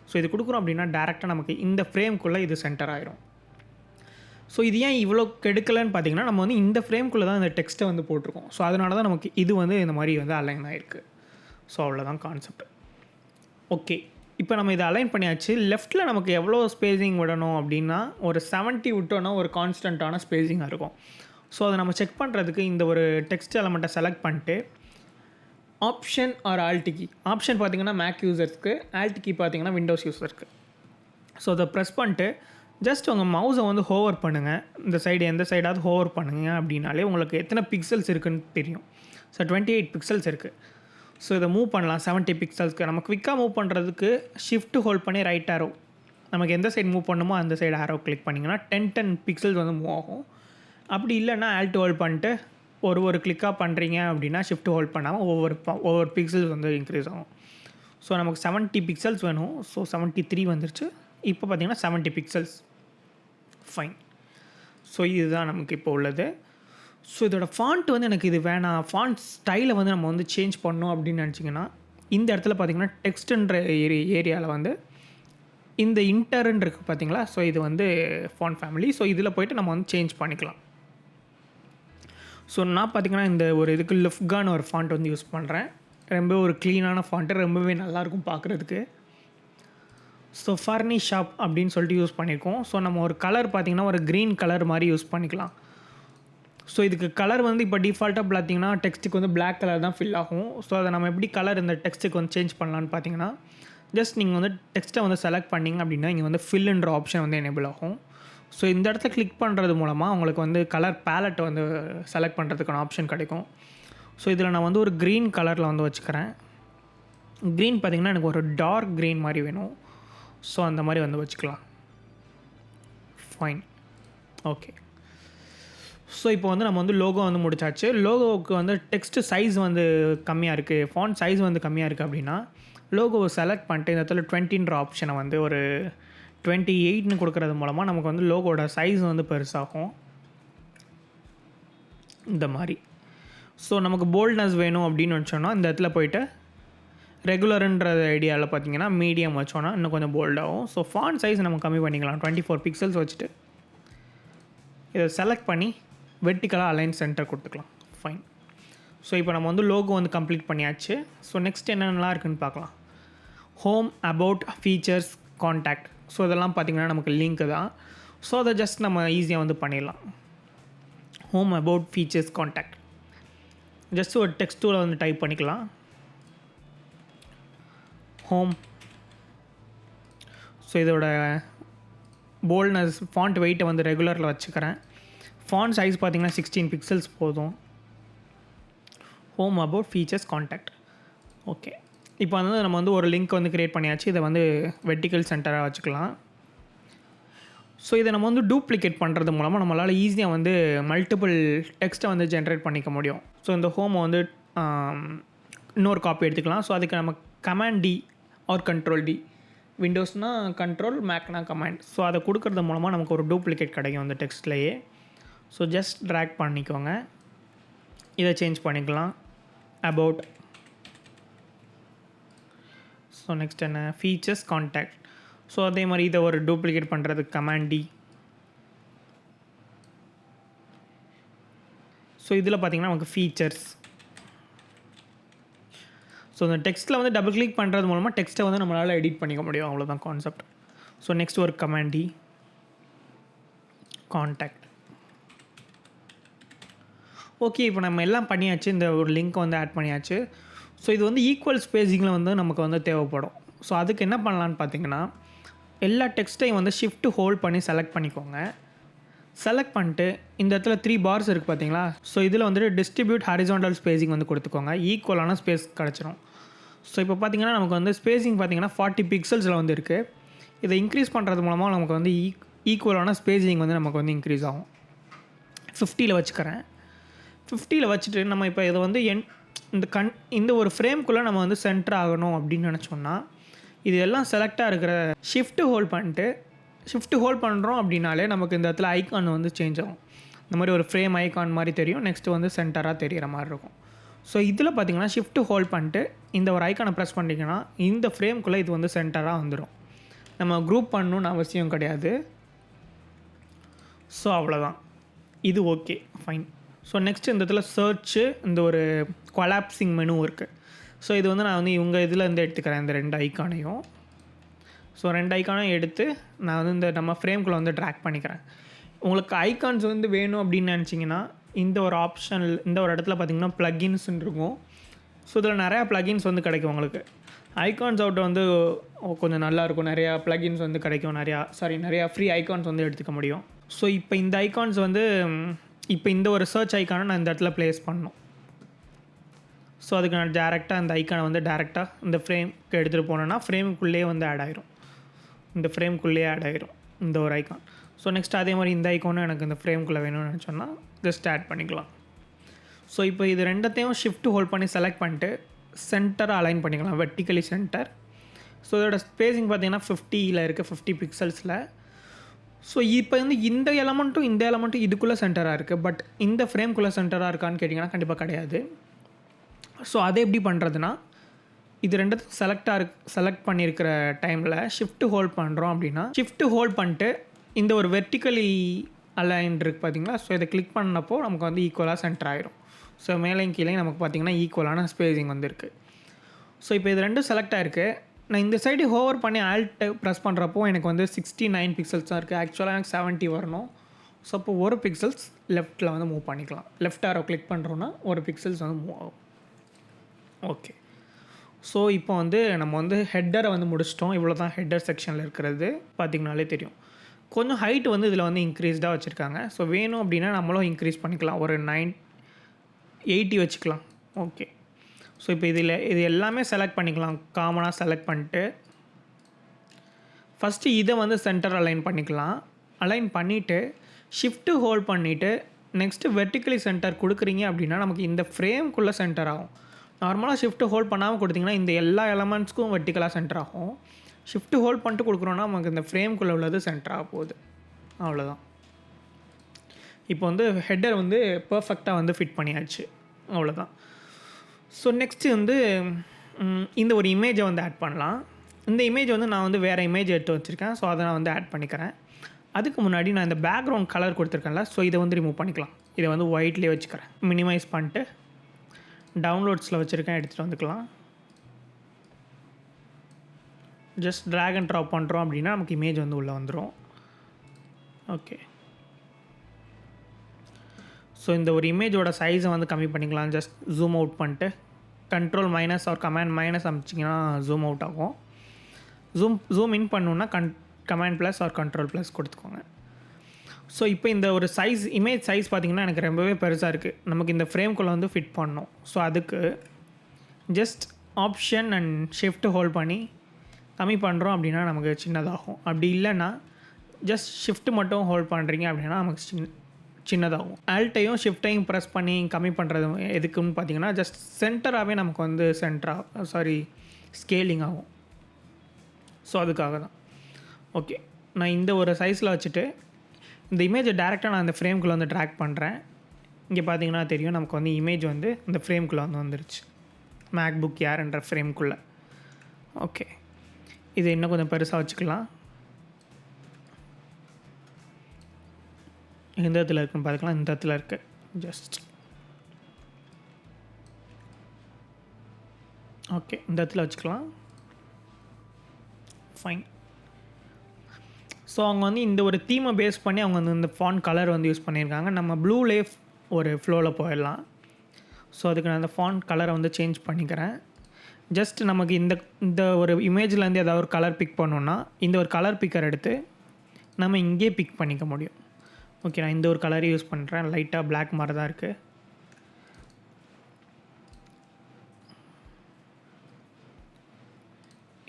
So இது கொடுக்குறோம் அப்படின்னா டேரெக்டாக நமக்கு இந்த ஃப்ரேம்குள்ளே இது சென்டர் ஆயிரும். ஸோ இது ஏன் இவ்வளோ கெடுக்கலைன்னு பார்த்தீங்கன்னா நம்ம வந்து இந்த ஃப்ரேம்குள்ளே தான் இந்த டெக்ஸ்ட்டை வந்து போட்டிருக்கோம். ஸோ அதனால தான் நமக்கு இது வந்து இந்த மாதிரி வந்து அலைன் ஆகிருக்கு. ஸோ அவ்வளோதான் கான்செப்ட். ஓகே, இப்போ நம்ம இதை அலைன் பண்ணியாச்சு. லெஃப்ட்டில் நமக்கு எவ்வளோ ஸ்பேஸிங் விடணும் அப்படின்னா ஒரு 70 விட்டோன்னா ஒரு கான்ஸ்டண்ட்டான ஸ்பேஸிங்காக இருக்கும். ஸோ அதை நம்ம செக் பண்ணுறதுக்கு இந்த ஒரு டெக்ஸ்ட் எலமெண்ட்டை செலக்ட் பண்ணிட்டு option or alt key. Option பார்த்திங்கன்னா மேக் யூசர்ஸ்க்கு, ஆல்ட் கீ பார்த்திங்கன்னா விண்டோஸ் யூசருக்கு. ஸோ அதை ப்ரெஸ் பண்ணிட்டு ஜஸ்ட் உங்கள் மவுஸை வந்து ஹோவர் பண்ணுங்கள். இந்த சைடு எந்த சைடாவது ஹோவர் பண்ணுங்க அப்படின்னாலே உங்களுக்கு எத்தனை பிக்சல்ஸ் இருக்குதுன்னு தெரியும். ஸோ 28 பிக்சல்ஸ் இருக்குது. ஸோ இதை மூவ் பண்ணலாம் 70 பிக்சல்ஸ்க்கு. நம்ம குவிக்காக மூவ் பண்ணுறதுக்கு ஷிஃப்ட் ஹோல்ட் பண்ணி ரைட் ஆரோ, நமக்கு எந்த சைடு மூவ் பண்ணுமோ அந்த சைடு ஆரோ கிளிக் பண்ணிங்கன்னா 10 பிக்சல்ஸ் வந்து மூவ் ஆகும். அப்படி இல்லைன்னா ஆல்ட் ஹோல்ட் பண்ணிட்டு ஒரு கிளிக்காக பண்ணுறீங்க அப்படின்னா ஷிஃப்ட் ஹோல்ட் பண்ணாமல் ஒவ்வொரு பிக்சல்ஸ் வந்து இன்க்ரீஸ் ஆகும். ஸோ நமக்கு 70 பிக்சல்ஸ் வேணும். ஸோ 73 வந்துருச்சு. இப்போ பார்த்திங்கன்னா 70 பிக்சல்ஸ் ஃபைன். ஸோ இதுதான் நமக்கு இப்போ உள்ளது. ஸோ இதோட ஃபாண்ட் வந்து எனக்கு இது வேணாம், ஃபாண்ட் ஸ்டைலை வந்து நம்ம வந்து சேஞ்ச் பண்ணோம் அப்படின்னு நினச்சிங்கன்னா இந்த இடத்துல பார்த்திங்கன்னா டெக்ஸ்ட்டுன்ற ஏரியாவில் வந்து இந்த இன்டர்ன்னு இருக்குது பார்த்திங்களா. ஸோ இது வந்து ஃபாண்ட் ஃபேமிலி. ஸோ இதில் போய்ட்டு நம்ம வந்து சேஞ்ச் பண்ணிக்கலாம். ஸோ நான் பார்த்திங்கன்னா இந்த ஒரு இதுக்கு லிஃப்கான ஒரு ஃபாண்ட் வந்து யூஸ் பண்ணுறேன். ரொம்ப ஒரு க்ளீனான ஃபாண்ட்டு, ரொம்பவே நல்லாயிருக்கும் பார்க்குறதுக்கு. ஸோ ferny shop அப்படின்னு சொல்லிட்டு யூஸ் பண்ணியிருக்கோம். ஸோ நம்ம ஒரு கலர் பார்த்திங்கன்னா ஒரு க்ரீன் கலர் மாதிரி யூஸ் பண்ணிக்கலாம். ஸோ இதுக்கு கலர் வந்து இப்போ டிஃபால்ட்டாக பார்த்திங்கன்னா டெக்ஸ்ட்டுக்கு வந்து பிளாக் கலர் தான் ஃபில் ஆகும். ஸோ அதை நம்ம எப்படி கலர் இந்த டெக்ஸ்ட்டுக்கு வந்து சேஞ்ச் பண்ணலான்னு பார்த்தீங்கன்னா ஜஸ்ட் நீங்கள் வந்து டெக்ஸ்ட்டை வந்து செலக்ட் பண்ணிங்க அப்படின்னா இங்கே வந்து ஃபில்லுன்ற ஆப்ஷன் வந்து எனேபிள் ஆகும். ஸோ இந்த இடத்துல கிளிக் பண்ணுறது மூலமாக உங்களுக்கு வந்து கலர் பேலட்டை வந்து செலக்ட் பண்ணுறதுக்கான ஆப்ஷன் கிடைக்கும். ஸோ இதில் நான் வந்து ஒரு க்ரீன் கலரில் வந்து வச்சுக்கிறேன். க்ரீன் பார்த்திங்கன்னா எனக்கு ஒரு டார்க் க்ரீன் மாதிரி வேணும். ஸோ அந்த மாதிரி வந்து வச்சுக்கலாம். ஃபைன். ஓகே. ஸோ இப்போ வந்து நம்ம வந்து லோகோ வந்து முடிச்சாச்சு. லோகோவுக்கு வந்து டெக்ஸ்ட்டு சைஸ் வந்து கம்மியாக இருக்குது, ஃபாண்ட் சைஸ் வந்து கம்மியாக இருக்குது அப்படின்னா லோகோவை செலக்ட் பண்ணிட்டு இந்த இடத்துல 20ன்ற ஆப்ஷனை வந்து ஒரு 28ன்னு கொடுக்குறது மூலமாக நமக்கு வந்து லோகோட சைஸ் வந்து பெருசாகும் இந்த மாதிரி. ஸோ நமக்கு போல்ட்னஸ் வேணும் அப்படின்னு வச்சோன்னா இந்த இடத்துல போய்ட்டு ரெகுலருன்ற ஐடியாவில் பார்த்தீங்கன்னா மீடியம் வச்சோன்னா இன்னும் கொஞ்சம் போல்டாகும். ஸோ ஃபாண்ட் சைஸ் நம்ம கம்மி பண்ணிக்கலாம், 24 பிக்சல்ஸ் வச்சுட்டு இதை செலக்ட் பண்ணி வெர்டிக்கலாக அலைன் சென்டர் கொடுத்துக்கலாம். ஃபைன். ஸோ இப்போ நம்ம வந்து லோகோ வந்து கம்ப்ளீட் பண்ணியாச்சு. ஸோ நெக்ஸ்ட் என்னென்னலாம் இருக்குதுன்னு பார்க்கலாம். Home, about, features, contact. So இதெல்லாம் பார்த்திங்கன்னா நமக்கு லிங்க்கு தான். ஸோ அதை ஜஸ்ட் நம்ம ஈஸியாக வந்து பண்ணிடலாம். Home, about, features, contact just ஒரு டெக்ஸ்ட் டூவில் வந்து டைப் பண்ணிக்கலாம். ஹோம். ஸோ இதோட போல்ட்னஸ் ஃபாண்ட் வெயிட்டை வந்து ரெகுலரில் வச்சுக்கிறேன். ஃபாண்ட் சைஸ் பார்த்திங்கன்னா 16 பிக்சல்ஸ் போதும். Home, about, features, contact. Okay. இப்போ வந்து நம்ம வந்து ஒரு லிங்க் வந்து க்ரியேட் பண்ணியாச்சு. இதை வந்து வெர்டிக்கல் சென்டராக வச்சுக்கலாம். ஸோ இதை நம்ம வந்து டூப்ளிகேட் பண்ணுறது மூலமாக நம்மளால் ஈஸியாக வந்து மல்டிபிள் டெக்ஸ்ட்டை வந்து ஜென்ரேட் பண்ணிக்க முடியும். ஸோ இந்த ஹோமை வந்து இன்னொரு காப்பி எடுத்துக்கலாம். ஸோ அதுக்கு நம்ம command D or control D, விண்டோஸ்னால் கண்ட்ரோல், மேக்னா கமாண்ட். ஸோ அதை கொடுக்கறது மூலமாக நமக்கு ஒரு டூப்ளிகேட் கிடைக்கும் அந்த டெக்ஸ்ட்லேயே. ஸோ ஜஸ்ட் ட்ராக் பண்ணிக்கோங்க. இதை சேஞ்ச் பண்ணிக்கலாம். அபவுட். ஸோ நெக்ஸ்ட் என்ன, ஃபீச்சர்ஸ், கான்டாக்ட். ஸோ அதே மாதிரி இதை ஒரு டூப்ளிகேட் பண்ணுறதுக்கு கமாண்ட் டி. ஸோ இதில் பார்த்திங்கன்னா நமக்கு ஃபீச்சர்ஸ். ஸோ இந்த டெக்ஸ்ட்டில் வந்து டபுள் கிளிக் பண்ணுறது மூலமாக டெக்ஸ்ட்டை வந்து நம்மளால் எடிட் பண்ணிக்க முடியும். அவ்வளோதான் கான்செப்ட். ஸோ நெக்ஸ்ட் ஒரு கமாண்ட் டி, கான்டாக்ட். ஓகே. இப்போ நம்ம எல்லாம் பண்ணியாச்சு. இந்த ஒரு லிங்க் வந்து ஆட் பண்ணியாச்சு. ஸோ இது வந்து ஈக்குவல் ஸ்பேஸிங்கில் வந்து நமக்கு வந்து தேவைப்படும். ஸோ அதுக்கு என்ன பண்ணலான்னு பார்த்தீங்கன்னா, எல்லா டெக்ஸ்ட்டையும் வந்து ஷிஃப்ட் ஹோல்ட் பண்ணி செலக்ட் பண்ணிக்கோங்க. செலக்ட் பண்ணிட்டு இந்த இடத்துல 3 பார்ஸ் இருக்குது பார்த்தீங்களா. ஸோ இதில் வந்துட்டு டிஸ்ட்ரிபியூட் ஹாரிசான்டல் ஸ்பேஸிங் வந்து கொடுத்துக்கோங்க. ஈக்குவலான ஸ்பேஸ் கிடச்சிரும். ஸோ இப்போ பார்த்தீங்கன்னா நமக்கு வந்து ஸ்பேஸிங் பார்த்தீங்கன்னா 40 பிக்சல்ஸில் வந்து இருக்குது. இதை இன்க்ரீஸ் பண்ணுறது மூலமாக நமக்கு வந்து ஈக்குவலான ஸ்பேஸிங் வந்து நமக்கு வந்து இன்க்ரீஸ் ஆகும். 50ல் வச்சுக்கிறேன். 50ல் வச்சுட்டு நம்ம இப்போ இதை வந்து இந்த ஒரு ஃப்ரேம்குள்ளே நம்ம வந்து சென்டர் ஆகணும் அப்படின்னு நினச்சோன்னா இது எல்லாம் செலக்டாக இருக்கிற ஷிஃப்ட் ஹோல்ட் பண்ணிட்டு ஷிஃப்ட் ஹோல்ட் பண்ணுறோம் அப்படின்னாலே நமக்கு இந்த இடத்துல ஐக்கான் வந்து சேஞ்ச் ஆகும். இந்த மாதிரி ஒரு ஃப்ரேம் ஐக்கான் மாதிரி தெரியும். நெக்ஸ்ட்டு வந்து சென்டராக தெரிகிற மாதிரி இருக்கும். ஸோ இதில் பார்த்திங்கன்னா ஷிஃப்ட் ஹோல்ட் பண்ணிட்டு இந்த ஒரு ஐக்கானை ப்ரெஸ் பண்ணிங்கன்னா இந்த ஃப்ரேம்குள்ளே இது வந்து சென்டராக வந்துடும். நம்ம குரூப் பண்ணணுன்னு அவசியம் கிடையாது. ஸோ அவ்வளோதான். இது ஓகே, ஃபைன். ஸோ நெக்ஸ்ட் இந்த இடத்துல சர்ச்சு, இந்த ஒரு கொலாப்சிங் மெனு இருக்குது. ஸோ இது வந்து நான் வந்து இவங்க இதில் இருந்து எடுத்துக்கிறேன் இந்த 2 ஐக்கானையும். ஸோ 2 ஐக்கானையும் எடுத்து நான் வந்து இந்த நம்ம ஃப்ரேம்குள்ளே வந்து ட்ராக் பண்ணிக்கிறேன். உங்களுக்கு ஐக்கான்ஸ் வந்து வேணும் அப்படின்னு நினச்சிங்கன்னா இந்த ஒரு ஆப்ஷனில் இந்த ஒரு இடத்துல பார்த்திங்கன்னா ப்ளகின்ஸ்ன்னு இருக்கும். ஸோ இதில் நிறையா ப்ளகின்ஸ் வந்து கிடைக்கும் உங்களுக்கு. ஐகான்ஸ் அவுட் வந்து கொஞ்சம் நல்லாயிருக்கும். நிறையா ப்ளகின்ஸ் வந்து கிடைக்கும். நிறையா ஃப்ரீ ஐகான்ஸ் வந்து எடுத்துக்க முடியும். ஸோ இப்போ இந்த ஐகான்ஸ் வந்து இப்போ இந்த ஒரு சர்ச் ஐக்கானை நான் இந்த இடத்துல ப்ளேஸ் பண்ணணும். ஸோ அதுக்கு நான் டேரெக்டாக அந்த ஐக்கானை வந்து டேரெக்டாக இந்த ஃப்ரேம்க்கு எடுத்துகிட்டு போனேன்னா ஃப்ரேமுக்குள்ளேயே வந்து ஆட் ஆகிரும். இந்த ஃப்ரேம்குள்ளேயே ஆட் ஆகிரும் இந்த ஒரு ஐக்கான். ஸோ நெக்ஸ்ட் அதே மாதிரி இந்த ஐக்கானும் எனக்கு இந்த ஃப்ரேம்குள்ளே வேணும்னு நினச்சோன்னா ஜஸ்ட் ஆட் பண்ணிக்கலாம். ஸோ இப்போ இது ரெண்டத்தையும் ஷிஃப்ட் ஹோல்ட் பண்ணி செலக்ட் பண்ணிட்டு சென்டராக அலைன் பண்ணிக்கலாம், வெர்டிக்கலி சென்டர். ஸோ இதோட ஸ்பேஸிங் பார்த்திங்கன்னா 50ல் இருக்குது, 50 பிக்சல்ஸில். ஸோ இப்போ வந்து இந்த எலமெண்ட்டும் இதுக்குள்ளே சென்டராக இருக்குது. பட் இந்த ஃப்ரேம்குள்ளே சென்டராக இருக்கான்னு கேட்டிங்கன்னா கண்டிப்பாக கிடையாது. ஸோ அதை எப்படி பண்ணுறதுனா, இது ரெண்டுத்துக்கும் செலக்ட் பண்ணியிருக்கிற டைமில் ஷிஃப்ட் ஹோல்ட் பண்ணுறோம் அப்படின்னா ஷிஃப்ட் ஹோல்ட் பண்ணிட்டு இந்த ஒரு வெர்டிக்கலி அலைன் இருக்குது பார்த்தீங்களா. ஸோ இதை கிளிக் பண்ணப்போ நமக்கு வந்து ஈக்குவலாக சென்டர் ஆகிரும். ஸோ மேலேயும் கீழே நமக்கு பார்த்திங்கன்னா ஈக்குவலான ஸ்பேஸிங் வந்து இருக்குது. ஸோ இப்போ இது ரெண்டும் செலக்ட் ஆகிருக்கு. நான் இந்த சைடு ஹோவர் பண்ணி ஆல்ட் ப்ரெஸ் பண்ணுறப்போ எனக்கு வந்து 69 பிக்சல்ஸ் தான் இருக்குது. ஆக்சுவலாக எனக்கு 70 வரணும். ஸோ அப்போ ஒரு பிக்சல்ஸ் லெஃப்ட்டில் வந்து மூவ் பண்ணிக்கலாம். லெஃப்ட் ஆரோ கிளிக் பண்ணுறோன்னா ஒரு பிக்சல்ஸ் வந்து மூவ் ஆகும். ஓகே. ஸோ இப்போ வந்து நம்ம வந்து ஹெட்டரை வந்து முடிச்சிட்டோம். இவ்வளோ தான் ஹெட்டர் செக்ஷனில் இருக்கிறது. பார்த்திங்கனாலே தெரியும். கொஞ்சம் ஹைட் வந்து இதில் வந்து இன்க்ரீஸ்டாக வச்சுருக்காங்க. ஸோ வேணும் அப்படின்னா நம்மளும் இன்க்ரீஸ் பண்ணிக்கலாம். ஒரு 980 வச்சுக்கலாம். ஓகே. ஸோ இப்போ இது எல்லாமே செலக்ட் பண்ணிக்கலாம். காமனாக செலக்ட் பண்ணிட்டு ஃபஸ்ட்டு இதை வந்து சென்டர் அலைன் பண்ணிக்கலாம். அலைன் பண்ணிவிட்டு ஷிஃப்ட்டு ஹோல்ட் பண்ணிவிட்டு நெக்ஸ்ட்டு வெர்டிக்கலி சென்டர் கொடுக்குறீங்க அப்படின்னா நமக்கு இந்த ஃப்ரேம்குள்ளே சென்டர் ஆகும். நார்மலாக ஷிஃப்ட்டு ஹோல்ட் பண்ணாமல் கொடுத்திங்கன்னா இந்த எல்லா எலமெண்ட்ஸ்க்கும் வெர்டிக்கலாக சென்டர் ஆகும். ஷிஃப்ட்டு ஹோல்ட் பண்ணிட்டு கொடுக்குறோன்னா நமக்கு இந்த ஃப்ரேம்குள்ளே உள்ளது சென்டர் ஆக போகுது. அவ்வளோதான். இப்போ வந்து ஹெட்டர் வந்து பர்ஃபெக்டாக வந்து ஃபிட் பண்ணியாச்சு. அவ்வளோதான். ஸோ நெக்ஸ்ட்டு வந்து இந்த ஒரு இமேஜை வந்து ஆட் பண்ணலாம். இந்த இமேஜ் வந்து நான் வந்து வேறு இமேஜ் எடுத்து வச்சுருக்கேன். ஸோ அதை நான் வந்து ஆட் பண்ணிக்கிறேன். அதுக்கு முன்னாடி நான் இந்த பேக்ரவுண்ட் கலர் கொடுத்துருக்கேன்ல, ஸோ இதை வந்து ரிமூவ் பண்ணிக்கலாம். இதை வந்து ஒயிட்லேயே வச்சுக்கிறேன். மினிமைஸ் பண்ணிட்டு டவுன்லோட்ஸில் வச்சுருக்கேன், எடுத்துகிட்டு வந்துக்கலாம். ஜஸ்ட் ட்ராக் அண்ட் ட்ராப் பண்ணுறோம் அப்படின்னா நமக்கு இமேஜ் வந்து உள்ளே வந்துடும். ஓகே. ஸோ இந்த ஒரு இமேஜோட சைஸை வந்து கம்மி பண்ணிக்கலாம். ஜஸ்ட் ஜூம் அவுட் பண்ணிட்டு control minus or command minus அமைச்சிங்கன்னா ஜூம் அவுட் ஆகும். ஜூம் இன் பண்ணணுன்னா command plus or control plus கொடுத்துக்கோங்க. ஸோ இப்போ இந்த ஒரு சைஸ் இமேஜ் சைஸ் பார்த்திங்கன்னா எனக்கு ரொம்பவே பெருசாக இருக்குது. நமக்கு இந்த ஃப்ரேம்குள்ளே வந்து ஃபிட் பண்ணணும். ஸோ அதுக்கு just option and shift hold பண்ணி கம்மி பண்ணுறோம் அப்படின்னா நமக்கு சின்னதாகும். அப்படி இல்லைன்னா ஜஸ்ட் ஷிஃப்ட் மட்டும் ஹோல்ட் பண்ணுறீங்க அப்படின்னா நமக்கு சின்னதாகும். ஆல்ட்டையும் ஷிஃப்ட்டையும் ப்ரெஸ் பண்ணி கம்மி பண்ணுறது எதுக்குன்னு பார்த்தீங்கன்னா ஜஸ்ட் சென்டராகவே நமக்கு வந்து ஸ்கேலிங் ஆகும். ஸோ அதுக்காக தான். ஓகே, நான் இந்த ஒரு சைஸில் வச்சுட்டு இந்த இமேஜை டேரெக்டாக நான் இந்த ஃப்ரேம்குள்ளே வந்து ட்ராக் பண்ணுறேன். இங்கே பார்த்தீங்கன்னா தெரியும் நமக்கு வந்து இமேஜ் வந்து இந்த ஃப்ரேம்குள்ளே வந்து வந்துருச்சு. மேக்புக் ஏர்ன்ற ஃப்ரேம்குள்ளே. ஓகே, இது இன்னும் கொஞ்சம் பெருசாக வச்சுக்கலாம். எந்த இடத்துல இருக்குன்னு பார்த்துக்கலாம். இந்த இடத்துல இருக்குது. ஜஸ்ட் ஓகே, இந்த இடத்துல வச்சுக்கலாம். ஃபைன். ஸோ அவங்க வந்து இந்த ஒரு தீமை பேஸ் பண்ணி அவங்க வந்து இந்த ஃபாண்ட் கலர் வந்து யூஸ் பண்ணியிருக்காங்க. நம்ம ப்ளூலே ஒரு ஃப்ளோவில் போயிடலாம். ஸோ அதுக்கு நான் அந்த ஃபாண்ட் கலரை வந்து சேஞ்ச் பண்ணிக்கிறேன். ஜஸ்ட் நமக்கு இந்த ஒரு இமேஜ்லேருந்து ஏதாவது ஒரு கலர் பிக் பண்ணோன்னா இந்த ஒரு கலர் பிக்கர் எடுத்து நம்ம இங்கே பிக் பண்ணிக்க முடியும். ஓகே, நான் இந்த ஒரு கலரை யூஸ் பண்ணுறேன். லைட்டாக பிளாக் மாதிரி தான் இருக்குது.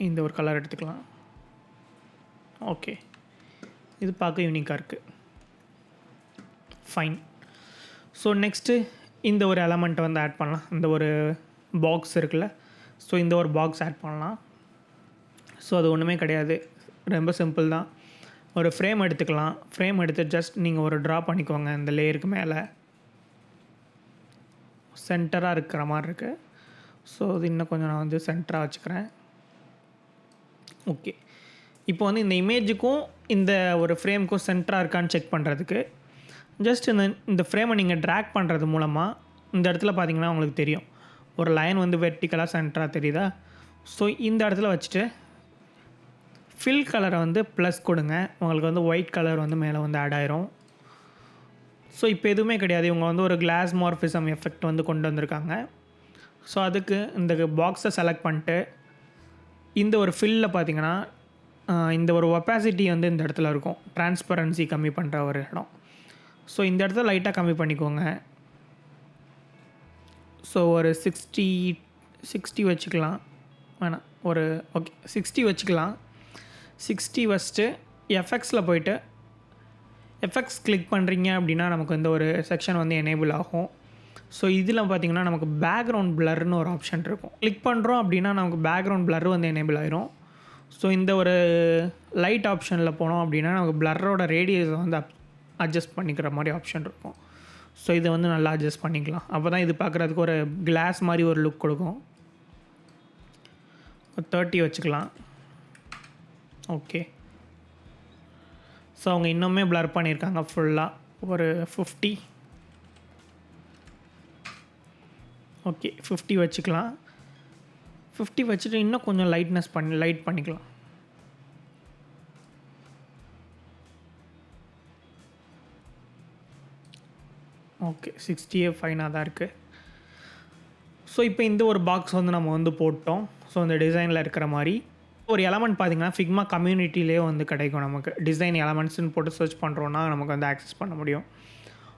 இந்த ஒரு கலர் எடுத்துக்கலாம். ஓகே, இது பார்க்க யூனிக்காக இருக்குது. ஃபைன். ஸோ நெக்ஸ்ட்டு இந்த ஒரு எலமெண்ட்டை வந்து ஆட் பண்ணலாம். இந்த ஒரு பாக்ஸ் இருக்குல்ல, ஸோ இந்த ஒரு பாக்ஸ் ஆட் பண்ணலாம். ஸோ அது ஒன்றுமே கிடையாது, ரொம்ப சிம்பிள் தான். ஒரு ஃப்ரேம் எடுத்துக்கலாம். ஃப்ரேம் எடுத்து ஜஸ்ட் நீங்கள் ஒரு ட்ரா பண்ணிக்கோங்க. இந்த லேயருக்கு மேலே சென்டராக இருக்கிற மாதிரி இருக்குது. ஸோ அது இன்னும் கொஞ்சம் நான் வந்து சென்டராக வச்சுக்கிறேன். ஓகே, இப்போ வந்து இந்த இமேஜுக்கும் இந்த ஒரு ஃப்ரேமுக்கும் சென்டராக இருக்கான்னு செக் பண்ணுறதுக்கு ஜஸ்ட் இந்த ஃப்ரேமை நீங்கள் ட்ராக் பண்ணுறது மூலமாக இந்த இடத்துல பார்த்தீங்கன்னா உங்களுக்கு தெரியும் ஒரு லைன் வந்து வெர்டிக்கலாக சென்டராக தெரியுதா. ஸோ இந்த இடத்துல வச்சுட்டு ஃபில் கலரை வந்து ப்ளஸ் கொடுங்க. உங்களுக்கு வந்து ஒயிட் கலர் வந்து மேலே வந்து ஆட் ஆயிரும். ஸோ இப்போ எதுவுமே கிடையாது, இவங்க வந்து ஒரு கிளாஸ் மார்ஃபிசம் எஃபெக்ட் வந்து கொண்டு வந்திருக்காங்க. ஸோ அதுக்கு இந்த பாக்ஸை செலக்ட் பண்ணிட்டு இந்த ஒரு ஃபில்லில் பார்த்தீங்கன்னா இந்த ஒரு ஒப்பாசிட்டி வந்து இந்த இடத்துல இருக்கும். டிரான்ஸ்பரன்சி கம்மி பண்ணுற ஒரு இடம். ஸோ இந்த இடத்துல லைட்டாக கம்மி பண்ணிக்கோங்க. ஸோ ஒரு 60 வச்சுக்கலாம். வேணாம், ஒரு ஓகே 60 வச்சுக்கலாம். 60 வச்சுட்டு எஃப்எக்ஸில் போய்ட்டு எஃப்எக்ஸ் கிளிக் பண்ணுறீங்க அப்படின்னா நமக்கு இந்த ஒரு செக்ஷன் வந்து எனேபிள் ஆகும். ஸோ இதில் பார்த்திங்கன்னா நமக்கு பேக்ரவுண்ட் பிளர்னு ஒரு ஆப்ஷன் இருக்கும். கிளிக் பண்ணுறோம் அப்படின்னா நமக்கு பேக்ரவுண்ட் பிளர் வந்து எனேபிள் ஆயிரும். ஸோ இந்த ஒரு லைட் ஆப்ஷனில் போனோம் அப்படின்னா நமக்கு பிளரோட ரேடியஸை வந்து அட்ஜஸ்ட் பண்ணிக்கிற மாதிரி ஆப்ஷன் இருக்கும். ஸோ இதை வந்து நல்லா அட்ஜஸ்ட் பண்ணிக்கலாம். அப்போ தான் இது பார்க்குறதுக்கு ஒரு கிளாஸ் மாதிரி ஒரு லுக் கொடுக்கும். 30 வச்சுக்கலாம். ஓகே, ஸோ அவங்க இன்னுமே பிளர் பண்ணியிருக்காங்க ஃபுல்லாக. ஒரு 50. ஓகே 50 வச்சுக்கலாம். 50 வச்சுட்டு இன்னும் கொஞ்சம் லைட் பண்ணிக்கலாம். ஓகே 60 ஃபைனாக தான் இருக்குது. ஸோ இப்போ இந்த ஒரு பாக்ஸ் வந்து நம்ம வந்து போட்டோம். ஸோ இந்த டிசைனில் இருக்கிற மாதிரி ஒரு எலமெண்ட் பார்த்திங்கன்னா ஃபிக்மா கம்யூனிட்டிலே வந்து கிடைக்கும். நமக்கு டிசைன் எலமெண்ட்ஸ்னு போட்டு சர்ச் பண்ணுறோன்னா நமக்கு வந்து ஆக்சஸ் பண்ண முடியும்.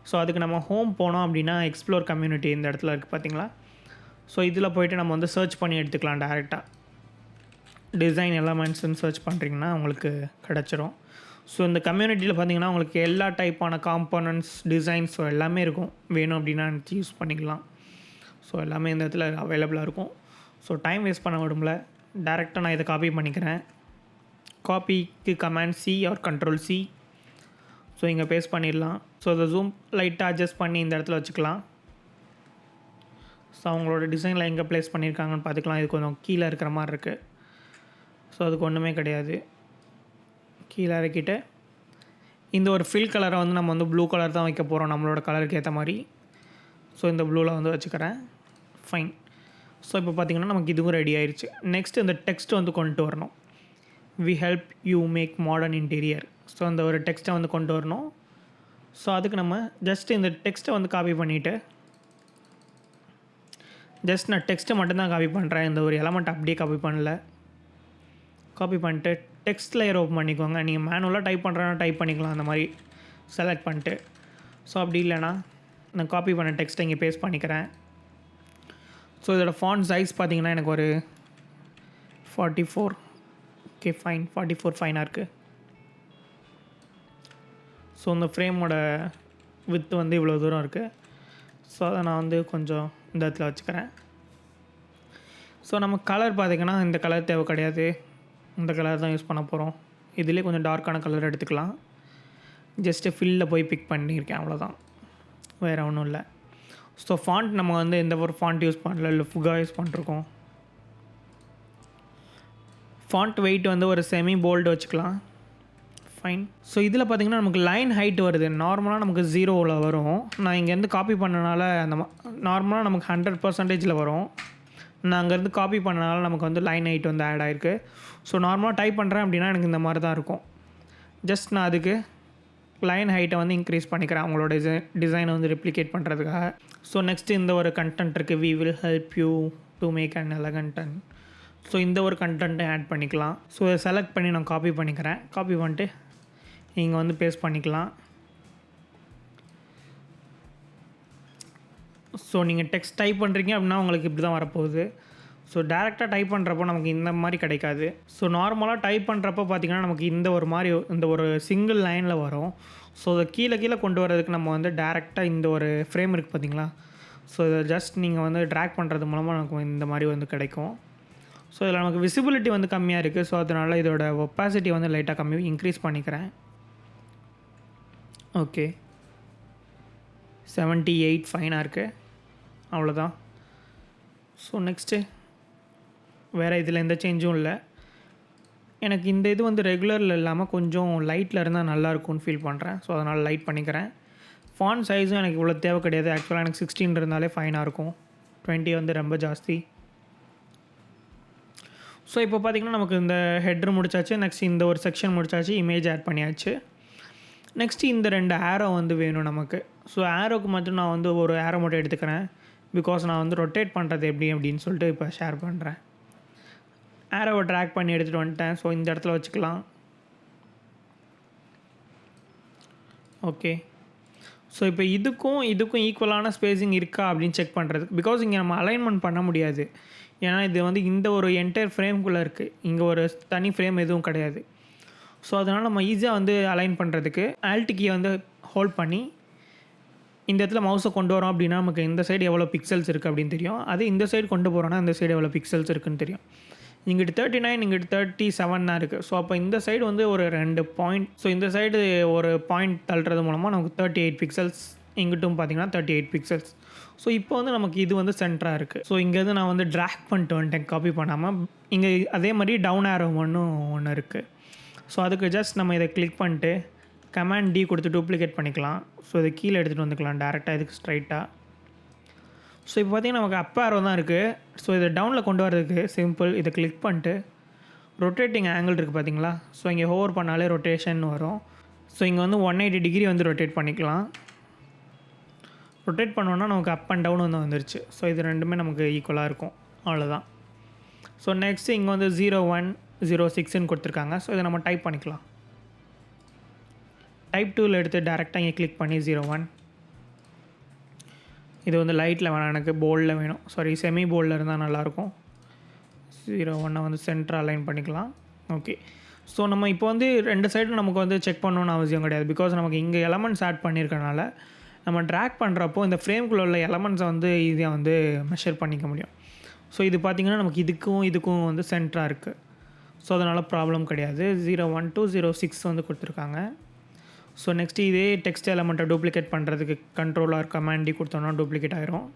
ஸோ அதுக்கு நம்ம ஹோம் போனோம் அப்படின்னா எக்ஸ்ப்ளோர் கம்யூனிட்டி இந்த இடத்துல இருக்குது பார்த்திங்களா. ஸோ இதில் போய்ட்டு நம்ம வந்து சர்ச் பண்ணி எடுத்துக்கலாம். டேரெக்டாக டிசைன் எலமெண்ட்ஸ்ன்னு சர்ச் பண்ணுறிங்கன்னா உங்களுக்கு கிடச்சிரும். ஸோ இந்த கம்யூனிட்டியில் பார்த்தீங்கன்னா உங்களுக்கு எல்லா டைப்பான காம்போனன்ட்ஸ் டிசைன்ஸ் ஸோ எல்லாமே இருக்கும். வேணும் அப்படின்னா யூஸ் பண்ணிக்கலாம். ஸோ எல்லாமே இந்த இடத்துல அவைலபிளாக இருக்கும். ஸோ டைம் வேஸ்ட் பண்ண விடும்ல, டேரெக்டாக நான் இதை காப்பி பண்ணிக்கிறேன். காப்பிக்கு command C or control C. So இங்கே பேஸ்ட் பண்ணிடலாம். ஸோ அதை ஜூம் லைட்டாக அட்ஜஸ்ட் பண்ணி இந்த இடத்துல வச்சுக்கலாம். ஸோ அவங்களோட டிசைனில் எங்கே ப்ளேஸ் பண்ணியிருக்காங்கன்னு பார்த்துக்கலாம். இது கொஞ்சம் கீழே இருக்கிற மாதிரி இருக்குது. ஸோ அதுக்கு ஒன்றுமே கிடையாது. கீழே இறக்கிட்டு இந்த ஒரு ஃபில் கலரை வந்து நம்ம வந்து ப்ளூ கலர் தான் வைக்க போகிறோம் நம்மளோட கலருக்கு ஏற்ற மாதிரி. ஸோ இந்த ப்ளூவில் வந்து வச்சுக்கிறேன். ஃபைன். ஸோ இப்போ பார்த்திங்கன்னா நமக்கு இதுவும் ரெடி ஆயிடுச்சு. நெக்ஸ்ட் இந்த டெக்ஸ்ட் வந்து கொண்டு வரணும். We help you make modern interior. So அந்த ஒரு டெக்ஸ்ட்டை வந்து கொண்டு வரணும். ஸோ அதுக்கு நம்ம ஜஸ்ட் இந்த டெக்ஸ்ட்டை வந்து காப்பி பண்ணிவிட்டு ஜஸ்ட் நான் டெக்ஸ்ட்டை மட்டும்தான் காப்பி பண்ணுறேன். இந்த ஒரு எலமெண்ட் அப்படியே காப்பி பண்ணல. காப்பி பண்ணிட்டு டெக்ஸ்ட் லேயர் ஓப்பன் பண்ணிக்கோங்க. நீங்கள் மேனுவலாக டைப் பண்ணுறேன்னா டைப் பண்ணிக்கலாம் அந்த மாதிரி செலக்ட் பண்ணிட்டு. ஸோ அப்படி இல்லைனா நான் காப்பி பண்ண டெக்ஸ்ட்டை இங்கே பேஸ்ட் பண்ணிக்கிறேன். ஸோ இதோட ஃபாண்ட் சைஸ் பார்த்திங்கன்னா எனக்கு ஒரு 44. ஓகே ஃபைன், 44 ஃபைனாக இருக்குது. ஸோ இந்த ஃப்ரேமோட வித்து வந்து இவ்வளோ தூரம் இருக்குது. ஸோ அதை நான் வந்து கொஞ்சம் இந்த இடத்துல வச்சுக்கிறேன். ஸோ நம்ம கலர் பார்த்திங்கன்னா இந்த கலர் தேவை கிடையாது. இந்த கலர் தான் யூஸ் பண்ண போகிறோம். இதிலே கொஞ்சம் டார்க்கான கலர் எடுத்துக்கலாம். ஜஸ்ட்டு ஃபில்லில் போய் பிக் பண்ணியிருக்கேன், அவ்வளோதான், வேறு ஒன்றும் இல்லை. ஸோ ஃபாண்ட் நம்ம வந்து எந்த ஒரு ஃபாண்ட் யூஸ் பண்ணல, இல்லை ஃபுகா யூஸ் பண்ணிருக்கோம். ஃபாண்ட் வெயிட் வந்து ஒரு செமி போல்டு வச்சுக்கலாம். ஃபைன். ஸோ இதில் பார்த்திங்கன்னா நமக்கு லைன் ஹைட் வருது. நார்மலாக நமக்கு 0ல் வரும். நான் இங்கேருந்து காப்பி பண்ணனால அந்த நார்மலாக நமக்கு 100%ல் வரும். நான் அங்கேருந்து காப்பி பண்ணனால நமக்கு வந்து லைன் ஹைட் வந்து ஆட் ஆகிருக்கு. ஸோ நார்மலாக டைப் பண்ணுறேன் அப்படின்னா எனக்கு இந்த மாதிரி தான் இருக்கும். ஜஸ்ட் நான் அதுக்கு லைன் ஹைட்டை வந்து இன்க்ரீஸ் பண்ணிக்கிறேன் அவங்களோட டிசைனை வந்து ரெப்ளிகேட் பண்ணுறதுக்காக. ஸோ நெக்ஸ்ட்டு இந்த ஒரு கண்டென்ட் இருக்குது, we will help you to make an elegant. So இந்த ஒரு கண்டென்ட்டை ஆட் பண்ணிக்கலாம். ஸோ இதை செலக்ட் பண்ணி நான் காப்பி பண்ணிக்கிறேன். காப்பி பண்ணிட்டு இங்கே வந்து பேஸ்ட் பண்ணிக்கலாம். ஸோ நீங்கள் டெக்ஸ்ட் டைப் பண்ணுறீங்க அப்படின்னா உங்களுக்கு இப்படி தான் வரப்போகுது. ஸோ டேரெக்டாக டைப் பண்ணுறப்போ நமக்கு இந்த மாதிரி கிடைக்காது. ஸோ நார்மலாக டைப் பண்ணுறப்போ பார்த்திங்கன்னா நமக்கு இந்த ஒரு மாதிரி இந்த ஒரு சிங்கிள் லைனில் வரும். ஸோ அதை கீழே கீழே கொண்டு வரதுக்கு நம்ம வந்து டேரெக்டாக இந்த ஒரு ஃப்ரேம் இருக்குது பார்த்திங்களா. ஸோ இதை ஜஸ்ட் நீங்கள் வந்து ட்ராக் பண்ணுறது மூலமாக நமக்கு இந்த மாதிரி வந்து கிடைக்கும். ஸோ இதில் நமக்கு விசிபிலிட்டி வந்து கம்மியாக இருக்குது. ஸோ அதனால் இதோட ஒப்பாசிட்டி வந்து லைட்டாக இன்க்ரீஸ் பண்ணிக்கிறேன். ஓகே 78 ஃபைனாக இருக்குது, அவ்வளோதான். ஸோ நெக்ஸ்ட்டு வேறு இதில் எந்த சேஞ்சும் இல்லை. எனக்கு இந்த இது வந்து ரெகுலரில் இல்லாமல் கொஞ்சம் லைட்டில் இருந்தால் நல்லாயிருக்கும்னு ஃபீல் பண்ணுறேன். ஸோ அதனால் லைட் பண்ணிக்கிறேன். ஃபாண்ட் சைஸும் எனக்கு இவ்வளோ தேவை கிடையாது. ஆக்சுவலாக எனக்கு 16 இருந்தாலே ஃபைனாக இருக்கும். 20 வந்து ரொம்ப ஜாஸ்தி. ஸோ இப்போ பார்த்திங்கன்னா நமக்கு இந்த ஹெட்ரு முடிச்சாச்சு. நெக்ஸ்ட் இந்த ஒரு செக்ஷன் முடிச்சாச்சு. இமேஜ் ஆட் பண்ணியாச்சு. நெக்ஸ்ட்டு இந்த 2 ஆரோ வந்து வேணும் நமக்கு. ஸோ ஆரோக்கு மட்டும் நான் வந்து ஒரு ஆரோ மட்டும் எடுத்துக்கிறேன். பிகாஸ் நான் வந்து ரொட்டேட் பண்ணுறது எப்படி அப்படின்னு சொல்லிட்டு இப்போ ஷேர் பண்ணுறேன். ஆரோவை ட்ராக் பண்ணி எடுத்துகிட்டு வந்துட்டேன். ஸோ இந்த இடத்துல வச்சுக்கலாம். ஓகே. ஸோ இப்போ இதுக்கும் ஈக்குவலான ஸ்பேஸிங் இருக்கா அப்படின்னு செக் பண்ணுறதுக்கு, பிகாஸ் இங்கே நம்ம அலைன்மெண்ட் பண்ண முடியாது. ஏன்னா இது வந்து இந்த ஒரு என்டையர் ஃப்ரேம்குள்ளே இருக்குது. இங்கே ஒரு தனி ஃப்ரேம் எதுவும் கிடையாது. ஸோ அதனால் நம்ம ஈஸியாக வந்து அலைன் பண்ணுறதுக்கு ஆல்ட் கீயை வந்து ஹோல்ட் பண்ணி இந்த இடத்துல மவுஸை கொண்டு வரோம் அப்படின்னா நமக்கு இந்த சைடு எவ்வளோ பிக்சல்ஸ் இருக்குது அப்படின்னு தெரியும். அதே இந்த சைடு கொண்டு போகிறோன்னா இந்த சைடு எவ்வளோ பிக்சல்ஸ் இருக்குதுன்னு தெரியும். இங்கிட்டு 39, இங்கிட்டு 37 தான் இருக்குது. ஸோ அப்போ இந்த சைடு வந்து ஒரு 2 பாயிண்ட், ஸோ இந்த சைடு ஒரு பாயிண்ட் தள்ளுறது மூலமாக நமக்கு 38 பிக்சல்ஸ், இங்கிட்டும் பார்த்திங்கன்னா 38 பிக்சல்ஸ். ஸோ இப்போ வந்து நமக்கு இது வந்து சென்டராக இருக்குது. ஸோ இங்கேருந்து நான் வந்து ட்ராக் பண்ணிட்டு வந்துட்டேன் காப்பி பண்ணாமல். இங்கே அதே மாதிரி டவுன் ஆரோ ஒன்று இருக்குது. ஸோ அதுக்கு ஜஸ்ட் நம்ம இதை கிளிக் பண்ணிட்டு கமாண்ட் டி கொடுத்து டூப்ளிகேட் பண்ணிக்கலாம். ஸோ இதை கீழே எடுத்துகிட்டு வந்துக்கலாம் டேரெக்டாக இதுக்கு ஸ்ட்ரைட்டாக. ஸோ இப்போ பார்த்திங்கன்னா நமக்கு அப் ஆரோ தான் இருக்குது. ஸோ இதை டவுனில் கொண்டு வரதுக்கு சிம்பிள், இதை கிளிக் பண்ணிட்டு ரொட்டேட்டிங் ஆங்கிள் இருக்குது பார்த்திங்களா. ஸோ இங்கே ஹோவர் பண்ணாலே ரொட்டேஷன் வரும். ஸோ இங்கே வந்து 180 டிகிரி வந்து ரொட்டேட் பண்ணிக்கலாம். ரொட்டேட் பண்ணோன்னா நமக்கு அப் அண்ட் டவுன் வந்து வந்துருச்சு. ஸோ இது ரெண்டுமே நமக்கு ஈக்குவலாக இருக்கும், அவ்வளோதான். ஸோ நெக்ஸ்ட்டு இங்கே வந்து 0106ன்னு கொடுத்துருக்காங்க. ஸோ இதை நம்ம டைப் பண்ணிக்கலாம். டைப் டூவில் எடுத்து டேரெக்டாக இங்கே கிளிக் பண்ணி 01. இது வந்து லைட்டில் வேணாம், எனக்கு போல்டில் வேணும். சாரி, செமி போல்டில் இருந்தால் நல்லாயிருக்கும். 01 வந்து சென்டர் அலைன் பண்ணிக்கலாம். ஓகே. ஸோ நம்ம இப்போ வந்து 2 சைடும் நமக்கு வந்து செக் பண்ணணும்னு அவசியம் கிடையாது. பிகாஸ் நமக்கு இங்கே எலமெண்ட்ஸ் ஆட் பண்ணியிருக்கனால, நம்ம ட்ராக் பண்ணுறப்போ இந்த ஃப்ரேம்குள்ளே உள்ள எலமெண்ட்ஸை வந்து ஈஸியாக வந்து மெஷர் பண்ணிக்க முடியும். ஸோ இது பார்த்திங்கன்னா நமக்கு இதுக்கும் வந்து சென்டராக இருக்குது. ஸோ அதனால் ப்ராப்ளம் கிடையாது. 01 to 06 வந்து கொடுத்துருக்காங்க. ஸோ நெக்ஸ்ட்டு இதே டெக்ஸ்ட் எலமெண்ட்டை டூப்ளிகேட் பண்ணுறதுக்கு கண்ட்ரோலாக கமாண்ட் டி கொடுத்தோம்னா டூப்ளிகேட் ஆயிரும்.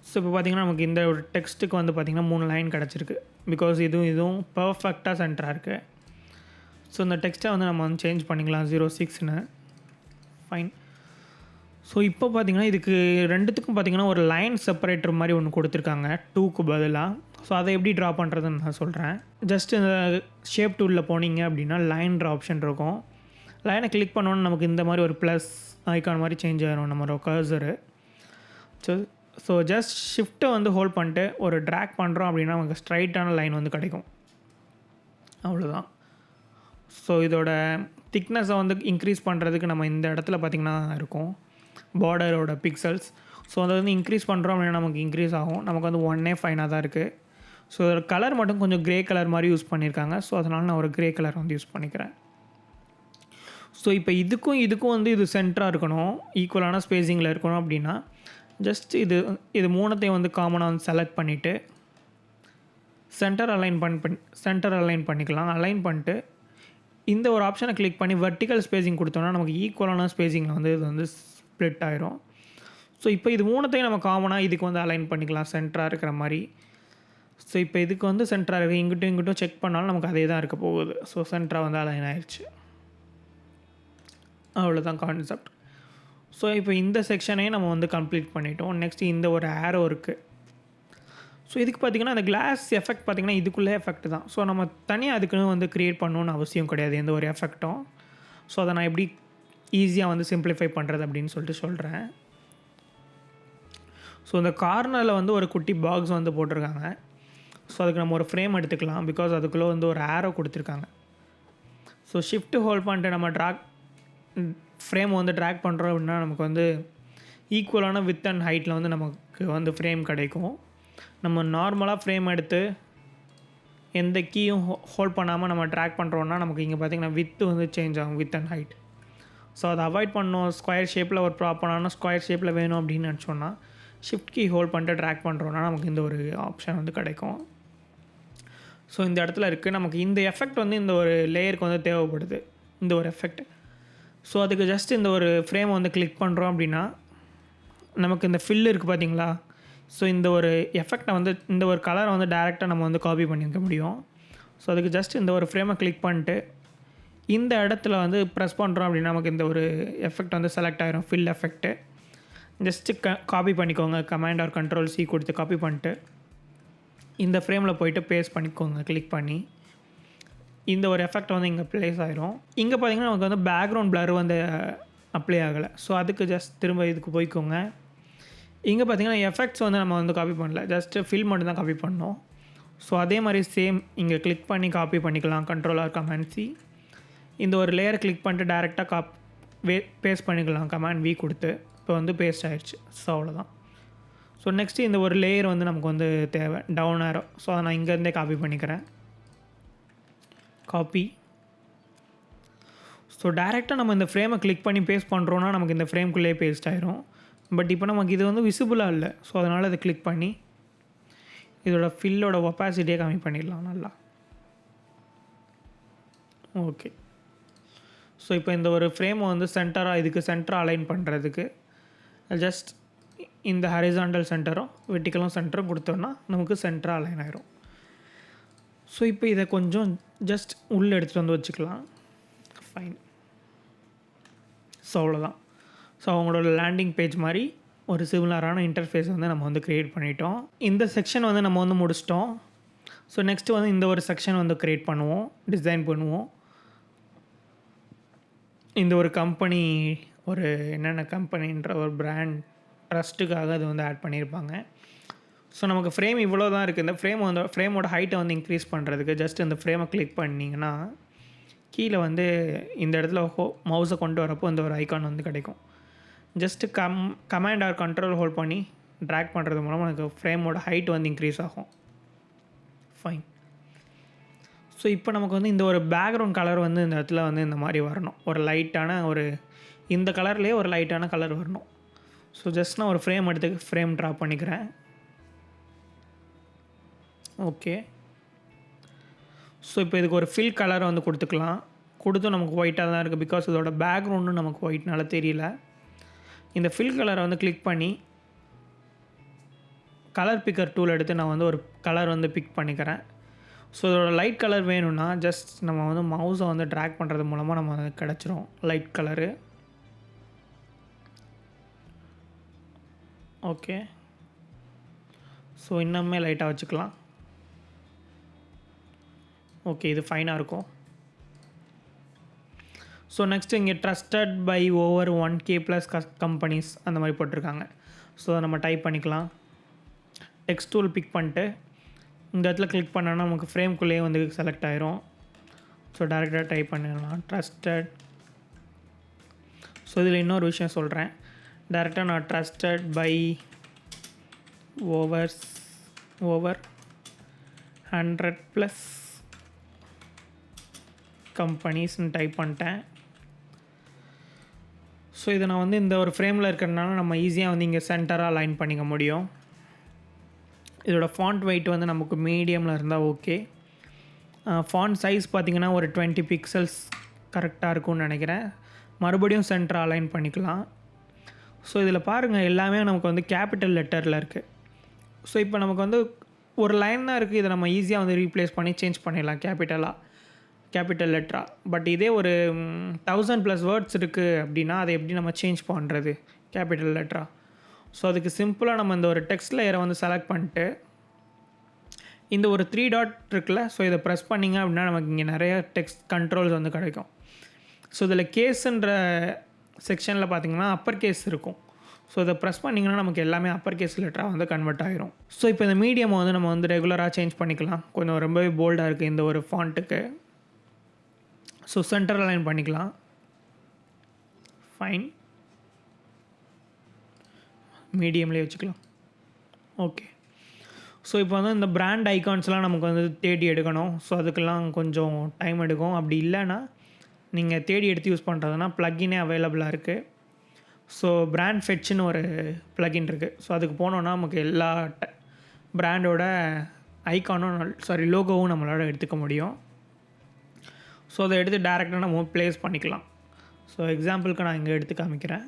ஸோ இப்போ பார்த்திங்கன்னா நமக்கு இந்த ஒரு டெக்ஸ்ட்டுக்கு வந்து பார்த்திங்கன்னா 3 லைன் கிடச்சிருக்கு. பிகாஸ் இதுவும் பர்ஃபெக்டாக சென்டராக இருக்குது. ஸோ இந்த டெக்ஸ்ட்டை வந்து நம்ம வந்து சேஞ்ச் பண்ணிக்கலாம் 06ன்னு. ஃபைன். ஸோ இப்போ பார்த்திங்கன்னா இதுக்கு ரெண்டுத்துக்கும் பார்த்திங்கன்னா ஒரு லைன் செப்பரேட்டர் மாதிரி ஒன்று கொடுத்துருக்காங்க 2க்கு பதிலாக. ஸோ அதை எப்படி ட்ரா பண்ணுறதுன்னு நான் சொல்கிறேன். ஜஸ்ட் இந்த ஷேப் டூலில் போனீங்க அப்படின்னா லைன் ட்ரா ஆப்ஷன் இருக்கும். லைனை கிளிக் பண்ணோன்னு நமக்கு இந்த மாதிரி ஒரு ப்ளஸ் ஐக்கான் மாதிரி சேஞ்ச் ஆகிரும் நம்மளோட கர்சரு. ஸோ ஜஸ்ட் ஷிஃப்ட்டை வந்து ஹோல்ட் பண்ணிட்டு ஒரு ட்ராக் பண்ணுறோம் அப்படின்னா நமக்கு ஸ்ட்ரைட்டான லைன் வந்து கிடைக்கும். அவ்வளோதான். ஸோ இதோட திக்னஸை வந்து இன்க்ரீஸ் பண்ணுறதுக்கு நம்ம இந்த இடத்துல பார்த்திங்கன்னா இருக்கும் பார்டரோட பிக்சல்ஸ். ஸோ அதை வந்து இன்க்ரீஸ் பண்ணுறோம் அப்படின்னா நமக்கு இன்க்ரீஸ் ஆகும். நமக்கு வந்து 1A ஃபைனாக தான் இருக்குது. ஸோ இதோட கலர் மட்டும் கொஞ்சம் க்ரே கலர் மாதிரி யூஸ் பண்ணியிருக்காங்க. ஸோ அதனால் நான் ஒரு க்ரே கலர் வந்து யூஸ் பண்ணிக்கிறேன். ஸோ இப்போ இதுக்கும் வந்து இது சென்டராக இருக்கணும், ஈக்குவலான ஸ்பேஸிங்கில் இருக்கணும் அப்படின்னா ஜஸ்ட் இது மூணுத்தையும் வந்து காமனாக வந்து செலக்ட் பண்ணிவிட்டு சென்டர் அலைன் பண்ணிக்கலாம். அலைன் பண்ணிட்டு இந்த ஒரு ஆப்ஷனை கிளிக் பண்ணி வெர்டிக்கல் ஸ்பேஸிங் கொடுத்தோம்னா நமக்கு ஈக்குவலான ஸ்பேஸிங்கில் வந்து இது வந்து ஸ்ப்ளிட் ஆயிரும். ஸோ இப்போ இது மூணுத்தையும் நம்ம காமனாக இதுக்கு வந்து அலைன் பண்ணிக்கலாம் சென்டராக இருக்கிற மாதிரி. ஸோ இப்போ இதுக்கு வந்து சென்டராக இருக்குது. இங்கிட்டும் செக் பண்ணாலும் நமக்கு அதே தான் இருக்க போகுது. ஸோ சென்டராக வந்து அலைன் ஆயிடுச்சு. அவ்வளோதான் கான்செப்ட். ஸோ இப்போ இந்த செக்ஷனையும் நம்ம வந்து கம்ப்ளீட் பண்ணிட்டோம். நெக்ஸ்ட்டு இந்த ஒரு ஆரோ இருக்குது. ஸோ இதுக்கு பார்த்திங்கன்னா அந்த கிளாஸ் எஃபெக்ட் பார்த்திங்கன்னா இதுக்குள்ளே எஃபெக்ட் தான். ஸோ நம்ம தனியாக அதுக்குன்னு வந்து க்ரியேட் பண்ணணுன்னு அவசியம் கிடையாது எந்த ஒரு எஃபெக்ட்டும். ஸோ அதை நான் எப்படி ஈஸியாக வந்து சிம்பிளிஃபை பண்ணுறது அப்படின்னு சொல்கிறேன். ஸோ இந்த கார்னரில் வந்து ஒரு குட்டி பாக்ஸ் வந்து போட்டிருக்காங்க. ஸோ அதுக்கு நம்ம ஒரு ஃப்ரேம் எடுத்துக்கலாம். பிகாஸ் அதுக்குள்ளே வந்து ஒரு ஆரோ கொடுத்துருக்காங்க. ஸோ ஷிஃப்ட் ஹோல்ட் பண்ணிட்டு நம்ம ஃப்ரேம் வந்து ட்ராக் பண்ணுறோம் அப்படின்னா நமக்கு வந்து ஈக்குவலான வித் அண்ட் ஹைட்டில் வந்து நமக்கு வந்து ஃப்ரேம் கிடைக்கும். நம்ம நார்மலாக ஃப்ரேம் எடுத்து எந்த கீயும் ஹோல்ட் பண்ணாமல் நம்ம ட்ராக் பண்ணுறோன்னா நமக்கு இங்கே பார்த்திங்கன்னா வித்து வந்து சேஞ்ச் ஆகும், வித் அண்ட் ஹைட். ஸோ அதை அவாய்ட் பண்ணோம். ஸ்கொயர் ஷேப்பில் ஒரு ப்ராப்பரான ஸ்கொயர் ஷேப்பில் வேணும் அப்படின்னு நினச்சோன்னா ஷிஃப்ட் கீ ஹோல்ட் பண்ணிட்டு ட்ராக் பண்ணுறோன்னா நமக்கு இந்த ஒரு ஆப்ஷன் வந்து கிடைக்கும். ஸோ இந்த இடத்துல இருக்குது. நமக்கு இந்த எஃபெக்ட் வந்து இந்த ஒரு லேயருக்கு வந்து தேவைப்படுது, இந்த ஒரு எஃபெக்ட். ஸோ அதுக்கு ஜஸ்ட் இந்த ஒரு ஃப்ரேமை வந்து கிளிக் பண்ணுறோம் அப்படின்னா நமக்கு இந்த ஃபில் இருக்குது பார்த்திங்களா. ஸோ இந்த ஒரு எஃபெக்டை வந்து இந்த ஒரு கலரை வந்து டேரெக்டாக நம்ம வந்து காப்பி பண்ணிக்க முடியும். ஸோ அதுக்கு ஜஸ்ட் இந்த ஒரு ஃப்ரேமை கிளிக் பண்ணிட்டு இந்த இடத்துல வந்து ப்ரெஸ் பண்ணுறோம் அப்படின்னா நமக்கு இந்த ஒரு எஃபெக்ட் வந்து செலக்ட் ஆகிரும், ஃபில் எஃபெக்ட்டு. ஜஸ்ட்டு காப்பி பண்ணிக்கோங்க. கமாண்ட் ஆர் கண்ட்ரோல் C கொடுத்து காப்பி பண்ணிட்டு இந்த ஃப்ரேமில் போய்ட்டு பேஸ்ட் பண்ணிக்கோங்க கிளிக் பண்ணி. இந்த ஒரு எஃபெக்ட் வந்து இங்கே ப்ளேஸ் ஆகிரும். இங்கே பார்த்திங்கன்னா நமக்கு வந்து பேக்ரவுண்ட் பிளர் வந்து அப்ளை ஆகலை. ஸோ அதுக்கு ஜஸ்ட் திரும்ப இதுக்கு போய்க்கோங்க. இங்கே பார்த்திங்கன்னா எஃபெக்ட்ஸ் வந்து நம்ம வந்து காப்பி பண்ணல, ஜஸ்ட்டு ஃபில் மட்டும் தான் காப்பி பண்ணோம். ஸோ அதே மாதிரி சேம் இங்கே கிளிக் பண்ணி காப்பி பண்ணிக்கலாம். Control or command C. இந்த ஒரு லேயர் கிளிக் பண்ணிட்டு டேரெக்டாக பேஸ்ட் பண்ணிக்கலாம் கமாண்ட் V கொடுத்து. இப்போ வந்து பேஸ்ட் ஆகிடுச்சு. ஸோ அவ்வளோதான். ஸோ நெக்ஸ்ட்டு இந்த ஒரு லேயர் வந்து நமக்கு வந்து தேவை, டவுன் ஆரோ. ஸோ அதை நான் இங்கேருந்தே காப்பி பண்ணிக்கிறேன். காப்பி. ஸோ டேரெக்டாக நம்ம இந்த ஃப்ரேமை கிளிக் பண்ணி பேஸ்ட் பண்ணுறோன்னா நமக்கு இந்த ஃப்ரேம்குள்ளேயே பேஸ்ட் ஆகிரும். பட் இப்போ நமக்கு இது வந்து விசிபிளாக இல்லை. ஸோ அதனால் அதை கிளிக் பண்ணி இதோட ஃபில்லோட ஒப்பாசிட்டியே கம்மி பண்ணிடலாம் நல்லா. ஓகே. ஸோ இப்போ இந்த ஒரு ஃப்ரேமை வந்து இதுக்கு சென்டராக அலைன் பண்ணுறதுக்கு ஜஸ்ட் இந்த ஹரிசாண்டல் சென்டரும் வெர்டிக்கலும் சென்டரும் கொடுத்தோன்னா நமக்கு சென்டராக அலைன் ஆயிரும். ஸோ இப்போ இதை கொஞ்சம் ஜஸ்ட் உள்ளே எடுத்துகிட்டு வந்து வச்சுக்கலாம். ஃபைன். ஸோ அவ்வளோதான். ஸோ அவங்களோட லேண்டிங் பேஜ் மாதிரி ஒரு சிமிலரான இன்டர்ஃபேஸ் வந்து நம்ம வந்து க்ரியேட் பண்ணிட்டோம். இந்த செக்ஷன் வந்து நம்ம வந்து முடிச்சிட்டோம். ஸோ நெக்ஸ்ட்டு வந்து இந்த ஒரு செக்ஷன் வந்து க்ரியேட் பண்ணுவோம், டிசைன் பண்ணுவோம். இந்த ஒரு கம்பெனி, ஒரு என்னென்ன கம்பெனின்ற ஒரு பிராண்ட் ட்ரஸ்ட்டுக்காக அது வந்து ஆட் பண்ணியிருப்பாங்க. ஸோ நமக்கு ஃப்ரேம் இவ்வளோ தான் இருக்குது. இந்த ஃப்ரேமோட ஹைட்டை வந்து இன்க்ரீஸ் பண்ணுறதுக்கு ஜஸ்ட் இந்த ஃப்ரேமை கிளிக் பண்ணிங்கன்னா கீழே வந்து இந்த இடத்துல மவுஸை கொண்டு வரப்போ இந்த ஒரு ஐக்கான் வந்து கிடைக்கும். Just command R control hold பண்ணி ட்ராக் பண்ணுறது மூலமாக எனக்கு ஃப்ரேமோட ஹைட் வந்து இன்க்ரீஸ் ஆகும். ஃபைன். ஸோ இப்போ நமக்கு வந்து இந்த ஒரு பேக்ரவுண்ட் கலர் வந்து இந்த இடத்துல வந்து இந்த மாதிரி வரணும். ஒரு லைட்டான ஒரு இந்த கலர்லேயே ஒரு லைட்டான கலர் வரணும். ஸோ ஜஸ்ட் நான் ஒரு ஃப்ரேம் எடுத்து ஃப்ரேம் ட்ரா பண்ணிக்கிறேன். ஓகே. ஸோ இப்போ இதுக்கு ஒரு ஃபில் கலரை வந்து கொடுத்துக்கலாம். கொடுத்தும் நமக்கு ஒயிட்டாக தான் இருக்குது. பிகாஸ் இதோட பேக்ரவுண்டும் நமக்கு ஒயிட்னால தெரியல. இந்த ஃபில் கலரை வந்து கிளிக் பண்ணி கலர் பிக்கர் டூல் எடுத்து நான் வந்து ஒரு கலர் வந்து பிக் பண்ணிக்கிறேன். ஸோ இதோட லைட் கலர் வேணும்னா ஜஸ்ட் நம்ம வந்து மவுஸை வந்து ட்ராக் பண்ணுறது மூலமாக நம்ம வந்து கிடச்சிரும் லைட் கலரு. ஓகே. ஸோ இன்னுமே லைட்டாக வச்சுக்கலாம். ஓகே, இது ஃபைனாக இருக்கும். ஸோ நெக்ஸ்ட்டு இங்கே trusted by over 1K plus companies அந்த மாதிரி போட்டிருக்காங்க. ஸோ அதை நம்ம டைப் பண்ணிக்கலாம். டெக்ஸ்ட் டூல் பிக் பண்ணிட்டு இந்த இடத்துல கிளிக் பண்ணோன்னா நமக்கு ஃப்ரேம்குள்ளேயே வந்து செலக்ட் ஆயிரும். ஸோ டேரெக்டாக டைப் பண்ணிடலாம் ட்ரஸ்டட். ஸோ இதில் இன்னொரு விஷயம் சொல்கிறேன். டேரெக்டாக நான் ட்ரஸ்டட் பை ஓவர் 100+ கம்பெனிஸ்ன்னு டைப் பண்ணிட்டேன். ஸோ இதை நான் வந்து இந்த ஒரு ஃப்ரேமில் இருக்கிறதுனால நம்ம ஈஸியாக வந்து இங்கே சென்டராக அலைன் பண்ணிக்க முடியும். இதோட ஃபாண்ட் வெயிட் வந்து நமக்கு மீடியமில் இருந்தால் ஓகே. ஃபாண்ட் சைஸ் பார்த்திங்கன்னா ஒரு 20 பிக்சல்ஸ் கரெக்டாக இருக்கும்னு நினைக்கிறேன். மறுபடியும் சென்டராக அலைன் பண்ணிக்கலாம். ஸோ இதில் பாருங்கள் எல்லாமே நமக்கு வந்து கேபிட்டல் லெட்டரில் இருக்குது. ஸோ இப்போ நமக்கு வந்து ஒரு லைன் தான் இருக்குது. இதை நம்ம ஈஸியாக வந்து ரீப்ளேஸ் பண்ணி சேஞ்ச் பண்ணிடலாம் கேபிட்டல் லெட்டராக. பட் இதே ஒரு 1000+ வேர்ட்ஸ் இருக்குது அப்படின்னா அதை எப்படி நம்ம சேஞ்ச் பண்ணுறது கேபிட்டல் லெட்டராக? ஸோ அதுக்கு சிம்பிளாக நம்ம இந்த ஒரு டெக்ஸ்ட் லேயரை வந்து செலக்ட் பண்ணிட்டு இந்த ஒரு 3 டாட் இருக்குல்ல, ஸோ இதை ப்ரெஸ் பண்ணிங்க அப்படின்னா நமக்கு இங்கே நிறைய டெக்ஸ்ட் கண்ட்ரோல்ஸ் வந்து கிடைக்கும். ஸோ இதில் கேஸுன்ற செக்ஷனில் பார்த்திங்கன்னா அப்பர் கேஸ் இருக்கும். ஸோ இதை ப்ரெஸ் பண்ணிங்கன்னா நமக்கு எல்லாமே அப்பர் கேஸ் லெட்டராக வந்து கன்வெர்ட் ஆகிரும். ஸோ இப்போ இந்த மீடியமை வந்து நம்ம வந்து ரெகுலராக சேஞ்ச் பண்ணிக்கலாம். கொஞ்சம் ரொம்பவே போல்டாக இருக்குது இந்த ஒரு ஃபாண்ட்டுக்கு. ஸோ சென்டர் அலைன் பண்ணிக்கலாம். ஃபைன். மீடியம்லேயே வச்சுக்கலாம். ஓகே. ஸோ இப்போ வந்து இந்த பிராண்ட் ஐகான்ஸ்லாம் நமக்கு வந்து தேடி எடுக்கணும். ஸோ அதுக்கெல்லாம் கொஞ்சம் டைம் எடுக்கும். அப்படி இல்லைன்னா நீங்கள் தேடி எடுத்து யூஸ் பண்ணுறதுனா ப்ளக்கினே அவைலபிளாக இருக்குது. ஸோ பிராண்ட் ஃபெட்ச்னு ஒரு ப்ளகின் இருக்குது. ஸோ அதுக்கு போனோன்னா நமக்கு எல்லா பிராண்டோட ஐகானும் லோகோவும் நம்மளால் எடுத்துக்க முடியும். ஸோ அதை எடுத்து டேரெக்டாக நம்ம ப்ளேஸ் பண்ணிக்கலாம். ஸோ எக்ஸாம்பிளுக்கு நான் இங்கே எடுத்து காமிக்கிறேன்.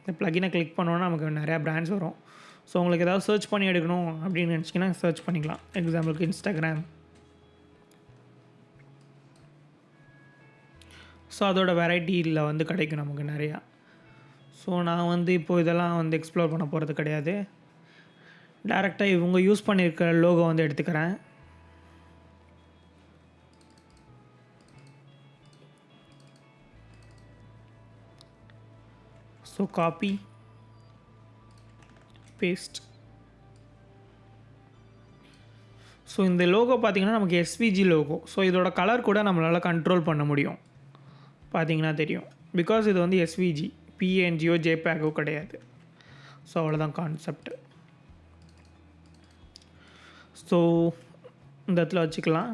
இந்த ப்ளகினை கிளிக் பண்ணோன்னா நமக்கு நிறையா பிராண்ட்ஸ் வரும். ஸோ உங்களுக்கு ஏதாவது சர்ச் பண்ணி எடுக்கணும் அப்படின்னு நினச்சிங்கன்னா சர்ச் பண்ணிக்கலாம். எக்ஸாம்பிளுக்கு இன்ஸ்டாகிராம். ஸோ அதோட வெரைட்டியில் வந்து கிடைக்கும் நமக்கு நிறையா. ஸோ நான் வந்து இப்போது இதெல்லாம் வந்து எக்ஸ்ப்ளோர் பண்ண போகிறது கிடையாது. டேரெக்டாக இவங்க யூஸ் பண்ணியிருக்கிற லோகோ வந்து எடுத்துக்கிறேன். So copy paste. ஸோ இந்த லோகோ பார்த்திங்கன்னா நமக்கு SVG லோகோ. ஸோ இதோட கலர் கூட நம்மளால் கண்ட்ரோல் பண்ண முடியும். பார்த்திங்கன்னா தெரியும். பிகாஸ் இது வந்து SVG, PNGO JPEGO கிடையாது. ஸோ அவ்வளோதான் கான்செப்ட். ஸோ இந்த இடத்துல வச்சுக்கலாம்.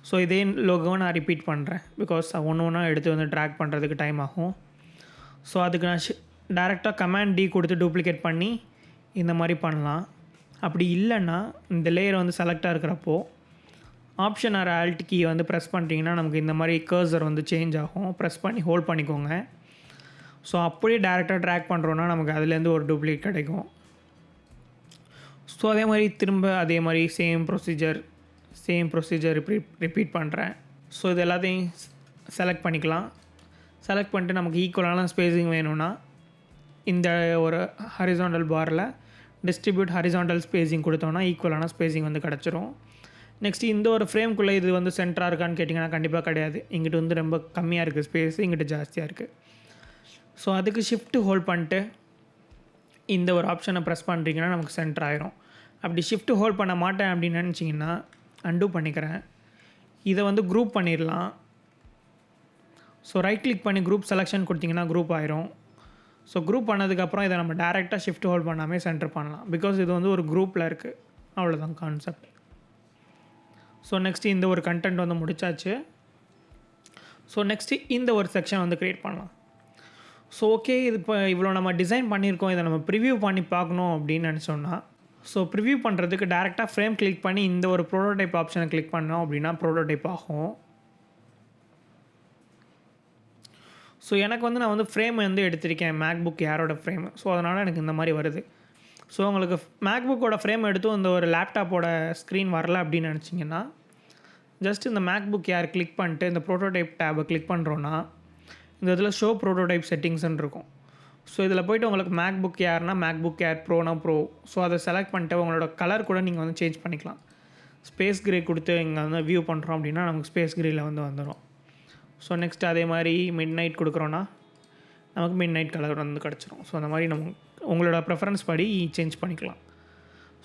ஸோ இதே லோகோவை நான் ரிப்பீட் பண்ணுறேன். பிகாஸ் ஒன்று ஒன்றா எடுத்து வந்து ட்ராக் பண்ணுறதுக்கு டைம் ஆகும். ஸோ அதுக்கு நான் டேரெக்டாக கமாண்ட் D கொடுத்து டூப்ளிகேட் பண்ணி இந்த மாதிரி பண்ணலாம். அப்படி இல்லைன்னா இந்த லேயர் வந்து செலக்டாக இருக்கிறப்போ ஆப்ஷன் ஆர் ஆல்ட் கீ வந்து ப்ரெஸ் பண்ணுறீங்கன்னா நமக்கு இந்த மாதிரி கர்சர் வந்து சேஞ்ச் ஆகும். ப்ரெஸ் பண்ணி ஹோல்ட் பண்ணிக்கோங்க. ஸோ அப்படியே டேரெக்டாக ட்ராக் பண்ணுறோன்னா நமக்கு அதுலேருந்து ஒரு டூப்ளிகேட் கிடைக்கும். ஸோ அதே மாதிரி திரும்ப அதே மாதிரி சேம் ப்ரொசீஜர் ரிப்பீட் பண்ணுறேன். ஸோ இது எல்லாத்தையும் செலக்ட் பண்ணிக்கலாம். செலக்ட் பண்ணிட்டு நமக்கு ஈக்குவலான ஸ்பேஸிங் வேணும்னா இந்த ஒரு ஹரிசாண்டல் பாரில் டிஸ்ட்ரிபியூட் ஹரிசாண்டல் ஸ்பேஸிங் கொடுத்தோன்னா ஈக்குவலான ஸ்பேஸிங் வந்து கிடச்சிரும். நெக்ஸ்ட்டு இந்த ஒரு ஃப்ரேம்குள்ளே இது வந்து சென்டராக இருக்கான்னு கேட்டிங்கன்னா கண்டிப்பாக கிடையாது. இங்கிட்டு வந்து ரொம்ப கம்மியாக இருக்குது ஸ்பேஸ், இங்கிட்டு ஜாஸ்தியாக இருக்குது. ஸோ அதுக்கு ஷிஃப்ட்டு ஹோல்ட் பண்ணிட்டு இந்த ஒரு ஆப்ஷனை ப்ரெஸ் பண்ணுறீங்கன்னா நமக்கு சென்டர் ஆகிரும். அப்படி ஷிஃப்ட்டு ஹோல்ட் பண்ண மாட்டேன் அப்படின்னு நினச்சிங்கன்னா அன்டூ பண்ணிக்கிறேன். இதை வந்து குரூப் பண்ணிடலாம். ஸோ ரைட் கிளிக் பண்ணி குரூப் செலெக்ஷன் கொடுத்திங்கன்னா குரூப் ஆயிரும். ஸோ குரூப் பண்ணதுக்கப்புறம் இதை நம்ம டேரெக்டாக ஷிஃப்ட் ஹோல்ட் பண்ணாமல் சென்டர் பண்ணலாம். பிகாஸ் இது வந்து ஒரு குரூப்பில் இருக்குது. அவ்வளோதான் கான்செப்ட். ஸோ நெக்ஸ்ட்டு இந்த ஒரு கண்டென்ட் வந்து முடிச்சாச்சு. ஸோ நெக்ஸ்ட்டு இந்த ஒரு செக்ஷன் வந்து க்ரியேட் பண்ணலாம். ஸோ ஓகே, இது இப்போ இவ்வளோ நம்ம டிசைன் பண்ணியிருக்கோம், இதை நம்ம ப்ரிவ்யூ பண்ணி பார்க்கணும் அப்படின்னு நினச்சோன்னா, ஸோ ப்ரிவ்யூ பண்ணுறதுக்கு டேரெக்டாக ஃப்ரேம் கிளிக் பண்ணி இந்த ஒரு ப்ரோட்டோடைப் ஆப்ஷனை கிளிக் பண்ணோம் அப்படின்னா ப்ரோட்டோடைப் ஆகும். ஸோ எனக்கு வந்து நான் வந்து ஃப்ரேம் வந்து எடுத்திருக்கேன், மேக்புக் ஏரோட ஃப்ரேமு. ஸோ அதனால் எனக்கு இந்த மாதிரி வருது. ஸோ உங்களுக்கு மேக்புக்கோட ஃப்ரேம் எடுத்தும் இந்த ஒரு லேப்டாப்போட ஸ்க்ரீன் வரல அப்படின்னு நினச்சிங்கன்னா, ஜஸ்ட் இந்த மேக்புக் ஏர் கிளிக் பண்ணிட்டு இந்த ப்ரோட்டோடைப் டேபை கிளிக் பண்ணுறோன்னா இந்த இதில் ஷோ ப்ரோட்டோடைப் செட்டிங்ஸ்ன்னு இருக்கும். ஸோ இதில் போய்ட்டு உங்களுக்கு மேக்புக் ஏர்னா மேக்புக் ஏர், ப்ரோனா ப்ரோ. ஸோ அதை செலக்ட் பண்ணிட்டு உங்களோட கலர் கூட நீங்கள் வந்து சேஞ்ச் பண்ணிக்கலாம். ஸ்பேஸ் கிரே கொடுத்து இங்கே வந்து வியூ பண்ணுறோம் அப்படின்னா நமக்கு ஸ்பேஸ் கிரேயில் வந்து வந்துடும். ஸோ நெக்ஸ்ட் அதே மாதிரி மிட் நைட் கொடுக்குறோன்னா நமக்கு மிட் நைட் கலர் வந்து கிடச்சிரும். ஸோ அந்த மாதிரி நம்ம உங்களோட ப்ரெஃபரன்ஸ் படி சேஞ்ச் பண்ணிக்கலாம்.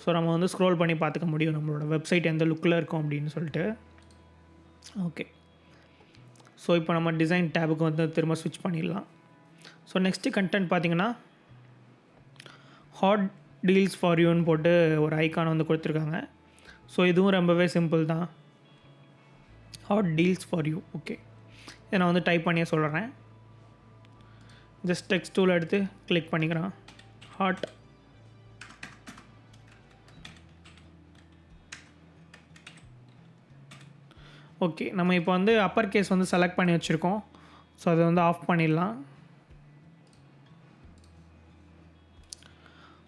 ஸோ நம்ம வந்து ஸ்க்ரோல் பண்ணி பார்த்துக்க முடியும் நம்மளோட வெப்சைட் எந்த லுக்கில் இருக்கும் அப்படின்னு சொல்லிட்டு. ஓகே, ஸோ இப்போ நம்ம டிசைன் டேபுக்கு வந்து திரும்ப ஸ்விட்ச் பண்ணிடலாம். ஸோ நெக்ஸ்ட்டு கண்டென்ட் பார்த்திங்கன்னா ஹாட் டீல்ஸ் ஃபார் யூன்னு போட்டு ஒரு ஐக்கான் வந்து கொடுத்துருக்காங்க. ஸோ இதுவும் ரொம்பவே சிம்பிள் தான். Hot deals for you. Okay, இதை நான் வந்து டைப் பண்ணியே சொல்கிறேன். ஜஸ்ட் டெக்ஸ்ட் டூல் எடுத்து கிளிக் பண்ணிக்கிறேன். ஹாட் ஓகே, நம்ம இப்போ வந்து அப்பர் கேஸ் வந்து செலக்ட் பண்ணி வச்சுருக்கோம். ஸோ அதை வந்து ஆஃப் பண்ணிடலாம்.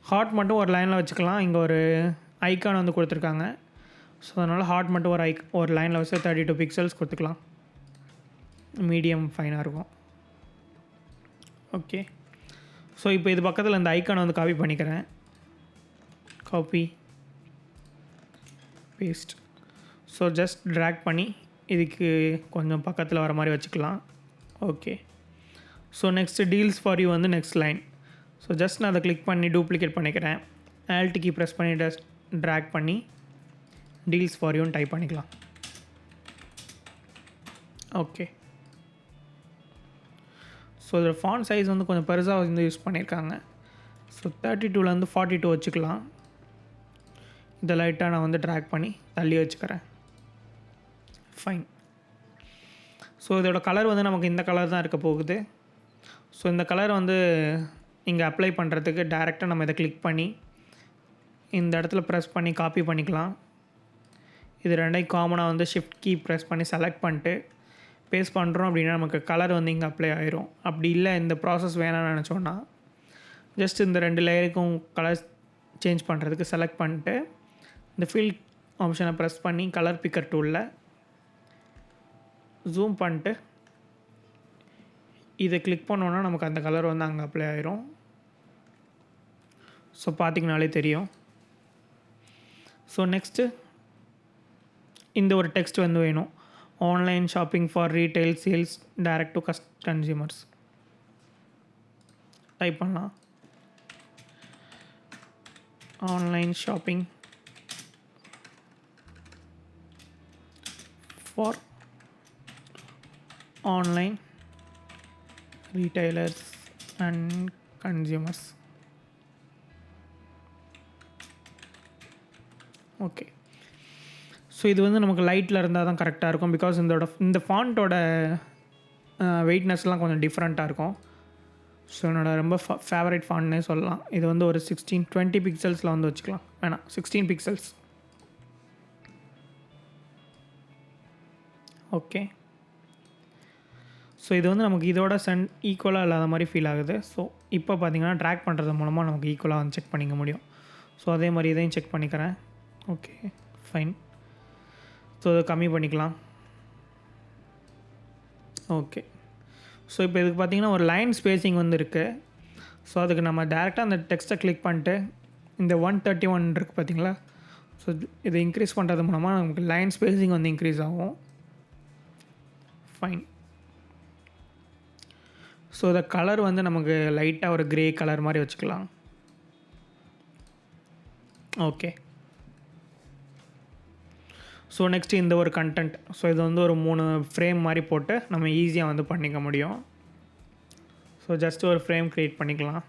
ஹாட் மட்டும் ஒரு லைனில் வச்சுக்கலாம். இங்கே ஒரு ஐக்கான் வந்து கொடுத்துருக்காங்க. ஸோ அதனால் ஹாட் மட்டும் ஒரு லைனில் வச்சு 32 பிக்சல்ஸ் கொடுத்துக்கலாம். மீடியம் ஃபைனாக இருக்கும். ஓகே, ஸோ இப்போ இது பக்கத்தில் இந்த ஐக்கானை வந்து காப்பி பண்ணிக்கிறேன். Copy paste. So just drag பண்ணி இதுக்கு கொஞ்சம் பக்கத்தில் வர மாதிரி வச்சுக்கலாம். Okay, so next deals for you வந்து நெக்ஸ்ட் லைன். ஸோ ஜஸ்ட் நான் அதை கிளிக் பண்ணி டூப்ளிகேட் பண்ணிக்கிறேன். ஆல்ட் கீ ப்ரெஸ் பண்ணி ஜஸ்ட் ட்ராக் பண்ணி டீல்ஸ் ஃபார் யூன்னு டைப் பண்ணிக்கலாம். ஓகே, ஸோ இதில் ஃபாண்ட் சைஸ் வந்து கொஞ்சம் பெருசாக வந்து யூஸ் பண்ணியிருக்காங்க. ஸோ 32லேருந்து 42 வச்சுக்கலாம். இதை லைட்டாக நான் வந்து ட்ராக் பண்ணி தள்ளி வச்சுக்கிறேன். ஃபைன். ஸோ இதோட கலர் வந்து நமக்கு இந்த கலர் தான் இருக்க போகுது. ஸோ இந்த கலர் வந்து இங்கே அப்ளை பண்ணுறதுக்கு டேரெக்டாக நம்ம இதை கிளிக் பண்ணி இந்த இடத்துல ப்ரெஸ் பண்ணி காப்பி பண்ணிக்கலாம். இது ரெண்டையும் காமனாக வந்து ஷிஃப்ட் கீ ப்ரெஸ் பண்ணி செலக்ட் பண்ணிட்டு பேஸ்ட் பண்ணுறோம் அப்படின்னா நமக்கு கலர் வந்து இங்கே அப்ளை ஆயிரும். அப்படி இல்லை இந்த ப்ராசஸ் வேணாம்னு நினச்சோன்னா ஜஸ்ட் இந்த 2 லேயருக்கும் கலர் சேஞ்ச் பண்ணுறதுக்கு செலக்ட் பண்ணிட்டு இந்த ஃபில் ஆப்ஷனை ப்ரெஸ் பண்ணி கலர் பிக்கர் டூலில் ஜூம் பண்ணிட்டு இதை கிளிக் பண்ணோன்னா நமக்கு அந்த கலர் வந்து அங்கே அப்ளை ஆயிரும். ஸோ பார்த்திங்கனாலே தெரியும். ஸோ நெக்ஸ்ட்டு இந்த ஒரு டெக்ஸ்ட் வந்து வேணும். Online shopping for retail sales direct to consumers type பண்ணலாம். Online shopping for online retailers and consumers. Okay, so இது வந்து நமக்கு லைட்டில் இருந்தால் தான் கரெக்டாக இருக்கும். பிகாஸ் இந்த ஃபாண்ட்டோட வெயிட்னஸ்லாம் கொஞ்சம் டிஃப்ரெண்ட்டாக இருக்கும். ஸோ என்னோடய ரொம்ப ஃபேவரட் ஃபாண்ட்னே சொல்லலாம். இது வந்து ஒரு 20 பிக்சல்ஸில் வந்து வச்சுக்கலாம். வேணாம், 16 பிக்சல்ஸ். ஓகே, ஸோ இது வந்து நமக்கு இதோட ஈக்குவலாக இல்லாத மாதிரி ஃபீல் ஆகுது. ஸோ இப்போ பார்த்திங்கன்னா ட்ராக் பண்ணுறது மூலமாக நமக்கு ஈக்குவலாக வந்து செக் பண்ணிக்க முடியும். ஸோ அதே மாதிரி இதையும் செக் பண்ணிக்கிறேன். Okay, fine. ஸோ அதை கம்மி பண்ணிக்கலாம். ஓகே, ஸோ இப்போ இதுக்கு பார்த்திங்கன்னா ஒரு லைன் ஸ்பேஸிங் வந்து இருக்குது. ஸோ அதுக்கு நம்ம டேரெக்டாக அந்த டெக்ஸ்ட்டை கிளிக் பண்ணிட்டு இந்த 131 இருக்குது பார்த்திங்களா. ஸோ இதை இன்க்ரீஸ் பண்ணுறது மூலமாக நமக்கு லைன் ஸ்பேஸிங் வந்து இன்க்ரீஸ் ஆகும். ஃபைன். ஸோ இந்த கலர் வந்து நமக்கு லைட்டாக ஒரு க்ரே கலர் மாதிரி வச்சுக்கலாம். ஓகே, ஸோ நெக்ஸ்ட்டு இந்த ஒரு கண்டென்ட். ஸோ இது வந்து ஒரு 3 ஃப்ரேம் மாதிரி போட்டு நம்ம ஈஸியாக வந்து பண்ணிக்க முடியும். ஸோ ஜஸ்ட்டு ஒரு ஃப்ரேம் க்ரியேட் பண்ணிக்கலாம்.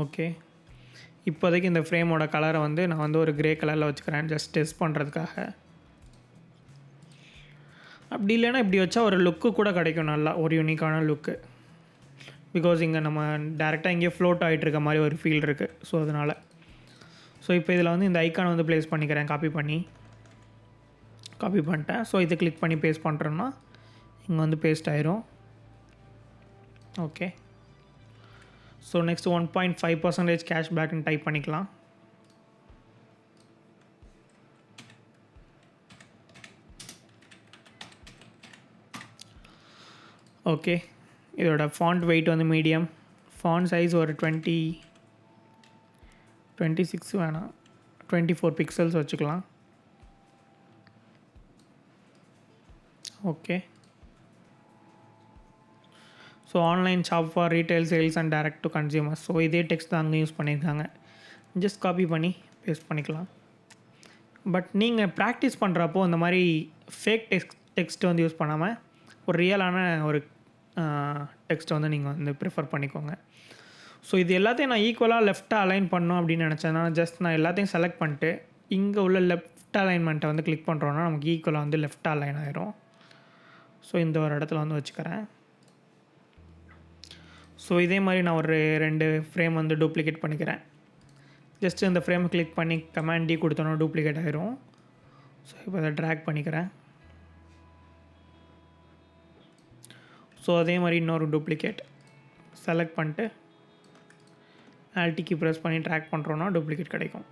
ஓகே, இப்போதைக்கு இந்த ஃப்ரேமோட கலரை வந்து நான் வந்து ஒரு கிரே கலரில் வச்சுக்கிறேன், ஜஸ்ட் டெஸ்ட் பண்ணுறதுக்காக. அப்படி இல்லைன்னா இப்படி வச்சா ஒரு லுக்கு கூட கிடைக்கும், நல்லா ஒரு யூனிக்கான லுக்கு. பிகாஸ் இங்கே நம்ம டேரெக்டாக இங்கேயே ஃப்ளோட் ஆகிட்டு இருக்க மாதிரி ஒரு ஃபீல் இருக்குது. ஸோ அதனால் இப்போ இதில் வந்து இந்த ஐக்கானை வந்து ப்ளேஸ் பண்ணிக்கிறேன், காப்பி பண்ணிட்டேன். ஸோ இதை கிளிக் பண்ணி பேஸ்ட் பண்ணுறோன்னா இங்கே வந்து பேஸ்ட் ஆயிரும். ஓகே. ஸோ நெக்ஸ்ட் 1.5% கேஷ்பேக்னு டைப் பண்ணிக்கலாம். ஓகே. இதோட ஃபாண்ட் வெயிட் வந்து மீடியம், ஃபாண்ட் சைஸ் ஒரு 26 வேணாம், 24 பிக்சல்ஸ் வச்சுக்கலாம். Okay. So online shop for retail sales and direct to consumers. So இதே டெக்ஸ்ட் தான் அங்கே யூஸ் பண்ணியிருக்காங்க. ஜஸ்ட் காப்பி பண்ணி பேஸ்ட் பண்ணிக்கலாம். பட் நீங்கள் ப்ராக்டிஸ் பண்ணுறப்போ இந்த மாதிரி ஃபேக் டெக்ஸ்ட் வந்து யூஸ் பண்ணாமல் ஒரு ரியலான ஒரு டெக்ஸ்ட்டை வந்து நீங்கள் வந்து ப்ரிஃபர் பண்ணிக்கோங்க. ஸோ இது எல்லாத்தையும் நான் ஈக்குவலாக லெஃப்ட்டாக அலைன் பண்ணணும் அப்படின்னு நினச்சேன்னா ஜஸ்ட் நான் எல்லாத்தையும் செலக்ட் பண்ணிட்டு இங்கே உள்ள லெஃப்ட் அலைன்மெண்ட்டை வந்து கிளிக் பண்ணுறோன்னா நமக்கு ஈக்குவலாக வந்து லெஃப்ட் அலைன் ஆயிரும். ஸோ இந்த ஒரு இடத்துல வந்து வச்சுக்கிறேன். ஸோ இதே மாதிரி நான் ஒரு 2 ஃப்ரேம் வந்து டூப்ளிகேட் பண்ணிக்கிறேன். ஜஸ்ட் இந்த ஃப்ரேமை கிளிக் பண்ணி கமாண்ட் டி கொடுத்தோன்னா டூப்ளிகேட் ஆயிரும். ஸோ இப்போ அதை ட்ராக் பண்ணிக்கிறேன். ஸோ அதே மாதிரி இன்னொரு டூப்ளிகேட் செலக்ட் பண்ணிட்டு ஆல்டிக்கு ப்ரெஸ் பண்ணி ட்ராக் பண்ணுறோன்னா டூப்ளிகேட் கிடைக்கும்.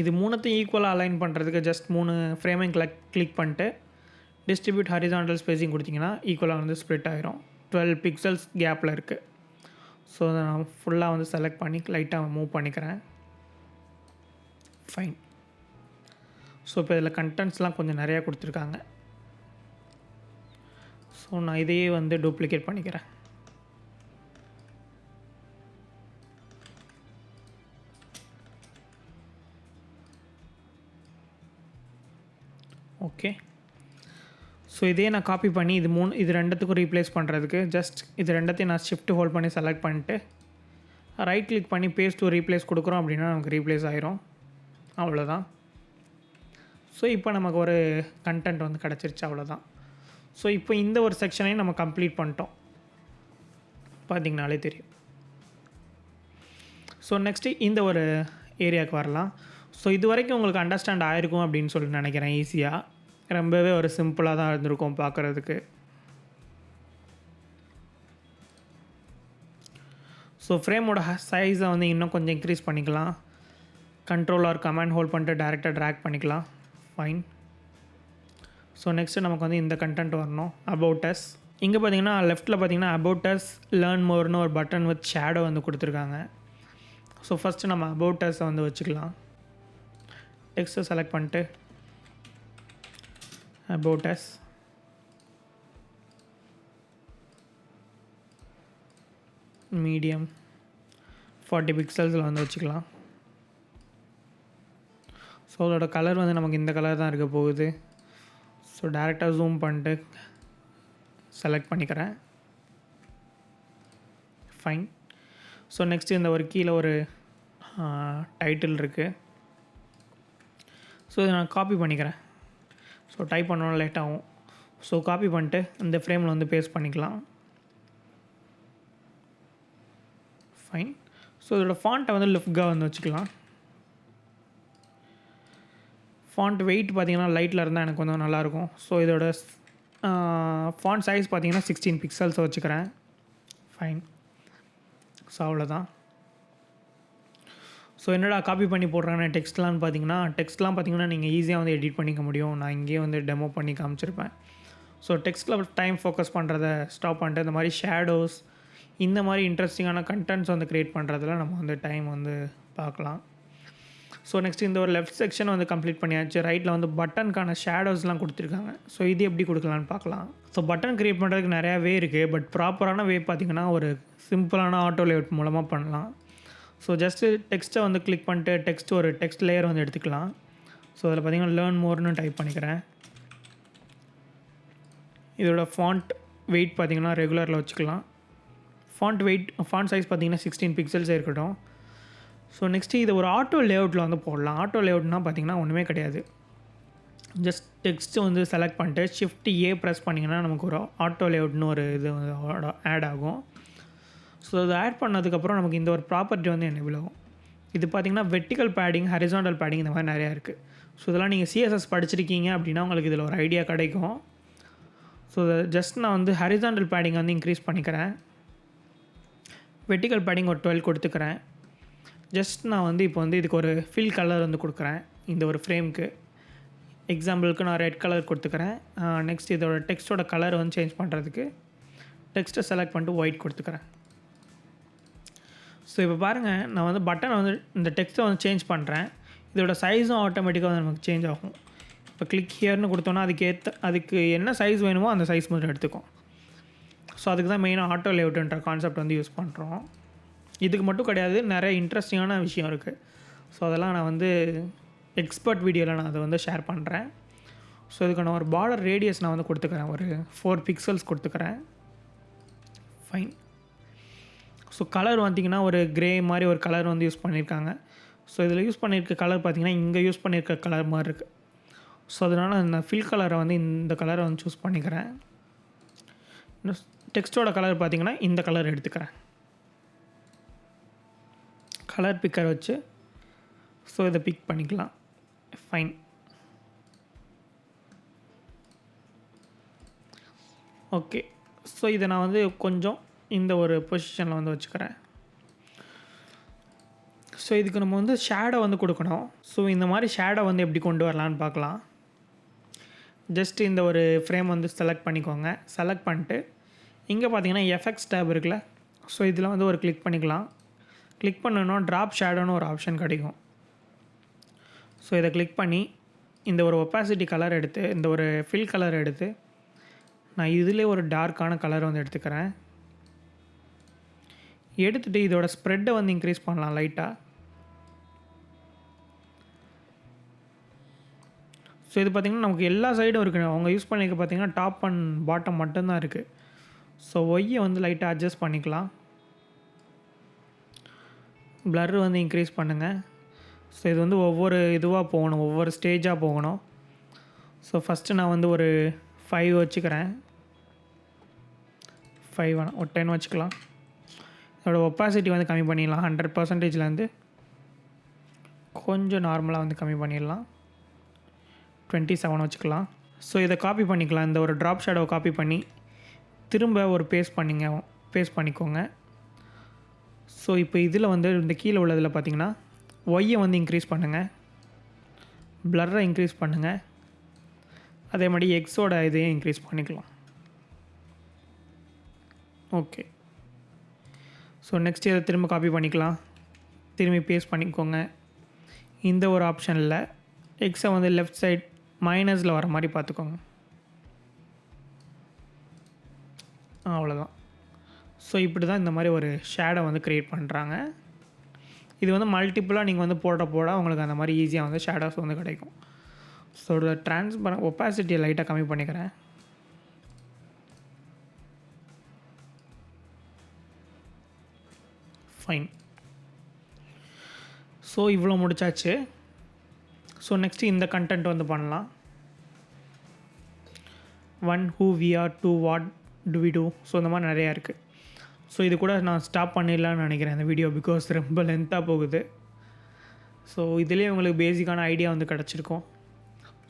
இது 3த்தையும் ஈக்குவலாக அலைன் பண்ணுறதுக்கு ஜஸ்ட் 3 ஃப்ரேமையும் கிளிக் பண்ணிட்டு டிஸ்ட்ரிபியூட் ஹரிசாண்டல் ஸ்பேசிங் கொடுத்திங்கன்னா ஈக்குவலாக வந்து ஸ்ப்ளிட் ஆகிரும். 12 பிக்சல்ஸ் கேப்பில் இருக்குது. ஸோ அதை நான் ஃபுல்லாக வந்து செலக்ட் பண்ணி லைட்டாக மூவ் பண்ணிக்கிறேன். ஃபைன். ஸோ இப்போ இதில் கண்டென்ட்ஸ்லாம் கொஞ்சம் நிறையா கொடுத்துருக்காங்க. ஸோ நான் இதையே வந்து டூப்ளிகேட் பண்ணிக்கிறேன். ஓகே. ஸோ இதே நான் காப்பி பண்ணி இது 2த்துக்கும் ரீப்ளேஸ் பண்ணுறதுக்கு ஜஸ்ட் இது 2த்தையும் நான் ஷிஃப்ட் ஹோல்ட் பண்ணி செலக்ட் பண்ணிட்டு ரைட் கிளிக் பண்ணி பேஸ்ட் டு ரீப்ளேஸ் கொடுக்குறோம் அப்படின்னா நமக்கு ரீப்ளேஸ் ஆயிரும். அவ்வளோதான். ஸோ இப்போ நமக்கு ஒரு கண்டென்ட் வந்து கிடச்சிருச்சு, அவ்வளோதான். ஸோ இப்போ இந்த ஒரு செக்ஷனையும் நம்ம கம்ப்ளீட் பண்ணிட்டோம், பார்த்திங்கனாலே தெரியும். ஸோ நெக்ஸ்ட்டு இந்த ஒரு ஏரியாவுக்கு வரலாம். ஸோ இது வரைக்கும் உங்களுக்கு அண்டர்ஸ்டாண்ட் ஆகிருக்கும் அப்படின்னு சொல்லி நினைக்கிறேன். ஈஸியாக ரொம்பவே ஒரு சிம்பிளாக தான் இருந்திருக்கும் பார்க்குறதுக்கு. ஸோ ஃப்ரேமோட சைஸை வந்து இன்னும் கொஞ்சம் இன்க்ரீஸ் பண்ணிக்கலாம். கண்ட்ரோல் ஆர் கமாண்ட் ஹோல்ட் பண்ணிட்டு டேரெக்டாக ட்ராக் பண்ணிக்கலாம். ஃபைன். ஸோ நெக்ஸ்ட்டு நமக்கு வந்து இந்த கண்டென்ட் வரணும், அபவுட் அஸ். இங்கே பார்த்தீங்கன்னா லெஃப்ட்டில் பார்த்தீங்கன்னா அபவுட் அஸ் லேர்ன் மோர்னு ஒரு பட்டன் வித் ஷேடோ வந்து கொடுத்துருக்காங்க. ஸோ ஃபஸ்ட்டு நம்ம அபவுட் அஸை வந்து வச்சுக்கலாம். டெக்ஸ்ட்டை செலக்ட் பண்ணிட்டு about us, மீடியம் 40 பிக்சல்ஸில் வந்து வச்சுக்கலாம். ஸோ அதோட கலர் வந்து நமக்கு இந்த கலர் தான் இருக்க போகுது. ஸோ டேரெக்டாக ஜூம் பண்ணிட்டு செலக்ட் பண்ணிக்கிறேன். ஃபைன். ஸோ நெக்ஸ்ட்டு இந்த ஒரு கீழே ஒரு டைட்டில் இருக்குது. ஸோ இதை நான் காப்பி பண்ணிக்கிறேன். ஸோ டைப் பண்ணணும் லேட் ஆகும். ஸோ காப்பி பண்ணிட்டு இந்த ஃப்ரேமில் வந்து பேஸ்ட் பண்ணிக்கலாம். ஃபைன். ஸோ இதோட ஃபாண்ட்டை வந்து லிஃப்டாக வந்து வச்சுக்கலாம். ஃபாண்ட் வெயிட் பார்த்திங்கன்னா லைட்டில் இருந்தால் எனக்கு கொஞ்சம் நல்லாயிருக்கும். ஸோ இதோட ஃபாண்ட் சைஸ் பார்த்திங்கன்னா 16 பிக்சல்ஸ் வச்சுக்கிறேன். ஃபைன். ஸோ அவ்வளோதான். ஸோ என்னடா காப்பி பண்ணி போடுறாங்க டெக்ஸ்ட்லாம் பார்த்தீங்கன்னா நீங்கள் ஈஸியாக வந்து எடிட் பண்ணிக்க முடியும். நான் இங்கேயே வந்து டெமோ பண்ணி காமிச்சிருப்பேன். ஸோ டெக்ஸ்ட்டில் டைம் ஃபோக்கஸ் பண்ணுறத ஸ்டாப் பண்ணிட்டு இந்த மாதிரி ஷேடோஸ், இந்த மாதிரி இன்ட்ரெஸ்டிங்கான கண்டென்ட்ஸ் வந்து க்ரியேட் பண்ணுறதுல நம்ம வந்து டைம் வந்து பார்க்கலாம். ஸோ நெக்ஸ்ட் இந்த ஒரு லெஃப்ட் செக்ஷன் வந்து கம்ப்ளீட் பண்ணியாச்சு. ரைட்டில் வந்து பட்டனுக்கான ஷேடோஸ்லாம் கொடுத்துருக்காங்க. ஸோ இது எப்படி கொடுக்கலான்னு பார்க்கலாம். ஸோ பட்டன் க்ரியேட் பண்ணுறதுக்கு நிறையா வே இருக்குது. பட் ப்ராப்பரான வே பார்த்திங்கன்னா ஒரு சிம்பிளான ஆட்டோ லேஅவுட் மூலமாக பண்ணலாம். ஸோ ஜஸ்ட்டு டெக்ஸ்ட்டை வந்து கிளிக் பண்ணிட்டு ஒரு டெக்ஸ்ட் லேயர் வந்து எடுத்துக்கலாம். ஸோ அதில் பார்த்திங்கன்னா லேர்ன் மோர்னு டைப் பண்ணிக்கிறேன். இதோட ஃபாண்ட் வெயிட் பார்த்திங்கன்னா ரெகுலரில் வச்சுக்கலாம். ஃபாண்ட் சைஸ் பார்த்தீங்கன்னா 16 பிக்சல்ஸே இருக்கட்டும். ஸோ நெக்ஸ்ட்டு இதை ஒரு ஆட்டோ லேஅவுட்டில் வந்து போடலாம். ஆட்டோ லேஅவுட்னா பார்த்தீங்கன்னா ஒன்றுமே கிடையாது. ஜஸ்ட் டெக்ஸ்ட்டு வந்து செலக்ட் பண்ணிட்டு Shift A ப்ரெஸ் பண்ணிங்கன்னா நமக்கு ஒரு ஆட்டோ லேஅவுட்னு ஒரு இது ஆட் ஆகும். ஸோ அதை ஆட் பண்ணதுக்கப்புறம் நமக்கு இந்த ஒரு ப்ராப்பர்ட்டி வந்து எனேபிள் ஆகும். இது பார்த்திங்கன்னா வெர்டிக்கல் பேடிங், ஹரிசாண்டல் பேடிங் இந்த மாதிரி நிறையா இருக்குது. ஸோ இதெல்லாம் நீங்கள் CSS படிச்சிருக்கீங்க அப்படின்னா உங்களுக்கு இதில் ஒரு ஐடியா கிடைக்கும். ஸோ ஜஸ்ட் நான் வந்து ஹரிசாண்டல் பேடிங் வந்து இன்க்ரீஸ் பண்ணிக்கிறேன். வெர்டிக்கல் பேடிங் ஒரு 12 கொடுத்துக்கிறேன். ஜஸ்ட் நான் வந்து இப்போ வந்து இதுக்கு ஒரு ஃபில் கலர் வந்து கொடுக்குறேன். இந்த ஒரு ஃப்ரேமுக்கு எக்ஸாம்பிளுக்கு நான் ரெட் கலர் கொடுத்துக்கிறேன். நெக்ஸ்ட் இதோட டெக்ஸ்ட்டோட கலர் வந்து சேஞ்ச் பண்ணுறதுக்கு டெக்ஸ்ட்டை செலக்ட் பண்ணிட்டு ஒயிட் கொடுத்துக்கிறேன். ஸோ இப்போ பாருங்கள், நான் வந்து பட்டனை வந்து இந்த டெக்ஸ்ட்டை வந்து சேஞ்ச் பண்ணுறேன். இதோட சைஸும் ஆட்டோமேட்டிக்காக வந்து நமக்கு சேஞ்ச் ஆகும். இப்போ கிளிக் ஹியர்னு கொடுத்தோன்னா அதுக்கு என்ன சைஸ் வேணுமோ அந்த சைஸ் மட்டும் எடுத்துக்கும். ஸோ அதுக்கு தான் மெயினாக ஆட்டோ லேஅவுட்ன்ற கான்செப்ட் வந்து யூஸ் பண்ணுறோம். இதுக்கு மட்டும் கிடையாது, நிறைய இன்ட்ரெஸ்டிங்கான விஷயம் இருக்குது. ஸோ அதெல்லாம் நான் வந்து எக்ஸ்பர்ட் வீடியோவில் நான் அதை வந்து ஷேர் பண்ணுறேன். ஸோ இதுக்கு நான் ஒரு பார்டர் ரேடியஸ் நான் வந்து கொடுத்துக்கிறேன், ஒரு 4 பிக்சல்ஸ் கொடுத்துக்கிறேன். ஃபைன். ஸோ கலர் பார்த்திங்கன்னா ஒரு க்ரே மாதிரி ஒரு கலர் வந்து யூஸ் பண்ணியிருக்காங்க. ஸோ இதில் யூஸ் பண்ணியிருக்க கலர் பார்த்திங்கன்னா இங்கே யூஸ் பண்ணியிருக்க கலர் மாதிரி இருக்குது. ஸோ அதனால் நான் ஃபில் கலரை வந்து இந்த கலரை வந்து சூஸ் பண்ணிக்கிறேன். டெக்ஸ்ட்டோட கலர் பார்த்திங்கன்னா இந்த கலர் எடுத்துக்கிறேன். கலர் பிக்கர் வச்சு ஸோ இதை பிக் பண்ணிக்கலாம். ஃபைன். ஓகே. ஸோ இதை நான் வந்து கொஞ்சம் இந்த ஒரு பொசிஷனில் வந்து வச்சுக்கிறேன். ஸோ இதுக்கு நம்ம வந்து ஷேடோ வந்து கொடுக்கணும். ஸோ இந்த மாதிரி ஷேடோ வந்து எப்படி கொண்டு வரலான்னு பார்க்கலாம். ஜஸ்ட் இந்த ஒரு ஃப்ரேம் வந்து செலக்ட் பண்ணிக்கோங்க. செலக்ட் பண்ணிட்டு இங்கே பார்த்தீங்கன்னா எஃபெக்ட்ஸ் டேப் இருக்குல்ல, ஸோ இதில் வந்து ஒரு கிளிக் பண்ணிக்கலாம். கிளிக் பண்ணோன்னா ட்ராப் ஷேடோன்னு ஒரு ஆப்ஷன் கிடைக்கும். ஸோ இதை கிளிக் பண்ணி இந்த ஒரு ஒப்பாசிட்டி கலர் எடுத்து இந்த ஒரு ஃபில் கலர் எடுத்து நான் இதிலே ஒரு டார்க்கான கலர் வந்து எடுத்துக்கிறேன். எடுத்துகிட்டு இதோட ஸ்ப்ரெட்டை வந்து இன்க்ரீஸ் பண்ணலாம் லைட்டாக. ஸோ இது பார்த்திங்கன்னா நமக்கு எல்லா சைடும் இருக்குது. அவங்க யூஸ் பண்ணிக்க பார்த்திங்கன்னா டாப் அண்ட் பாட்டம் மட்டும்தான் இருக்குது. ஸோ ஒய்யை வந்து லைட்டாக அட்ஜஸ்ட் பண்ணிக்கலாம். ப்ளர் வந்து இன்க்ரீஸ் பண்ணுங்கள். ஸோ இது வந்து ஒவ்வொரு இதுவாக போகணும், ஒவ்வொரு ஸ்டேஜாக போகணும். ஸோ ஃபஸ்ட்டு நான் வந்து ஒரு 5 வச்சுக்கிறேன். 5 வேணாம், ஒரு 10 வச்சுக்கலாம். இதோட ஒப்பாசிட்டி வந்து கம்மி பண்ணிடலாம். 100%லேருந்து கொஞ்சம் நார்மலாக வந்து கம்மி பண்ணிடலாம். 27 வச்சுக்கலாம். ஸோ இதை காப்பி பண்ணிக்கலாம். இந்த ஒரு ட்ராப் ஷேடோவை காப்பி பண்ணி திரும்ப ஒரு பேஸ்ட் பண்ணிக்கோங்க. ஸோ இப்போ இதில் வந்து இந்த கீழே உள்ளதில் பார்த்திங்கன்னா ஒய்யை வந்து இன்க்ரீஸ் பண்ணுங்கள், ப்ளர்ரை இன்க்ரீஸ் பண்ணுங்கள், அதே மாதிரி எக்ஸோட இதையும் இன்க்ரீஸ் பண்ணிக்கலாம். ஓகே. ஸோ நெக்ஸ்ட் இதை திரும்ப காப்பி பண்ணிக்கலாம், திரும்பி பேஸ்ட் பண்ணிக்கோங்க. இந்த ஒரு ஆப்ஷனில் எக்ஸை வந்து லெஃப்ட் சைட் மைனஸில் வர மாதிரி பார்த்துக்கோங்க. அவ்வளோதான். ஸோ இப்படி தான் இந்த மாதிரி ஒரு ஷேடோ வந்து க்ரியேட் பண்ணுறாங்க. இது வந்து மல்டிப்புளாக நீங்கள் வந்து போட உங்களுக்கு அந்த மாதிரி ஈஸியாக வந்து ஷேடோஸ் வந்து கிடைக்கும். ஸோ ஒப்பாசிட்டியை லைட்டாக கம்மி பண்ணிக்கிறேன். ஃபைன். ஸோ இவ்வளோ முடிச்சாச்சு. ஸோ நெக்ஸ்ட்டு இந்த கண்டென்ட் வந்து பண்ணலாம். 1 who we are, 2 what do we do. So இந்த மாதிரி நிறையா இருக்குது. ஸோ இது கூட நான் ஸ்டாப் பண்ணிடலான்னு நினைக்கிறேன் இந்த வீடியோ, பிகாஸ் ரொம்ப லென்த்தாக போகுது. ஸோ இதுலேயே உங்களுக்கு பேசிக்கான ஐடியா வந்து கிடச்சிருக்கும்.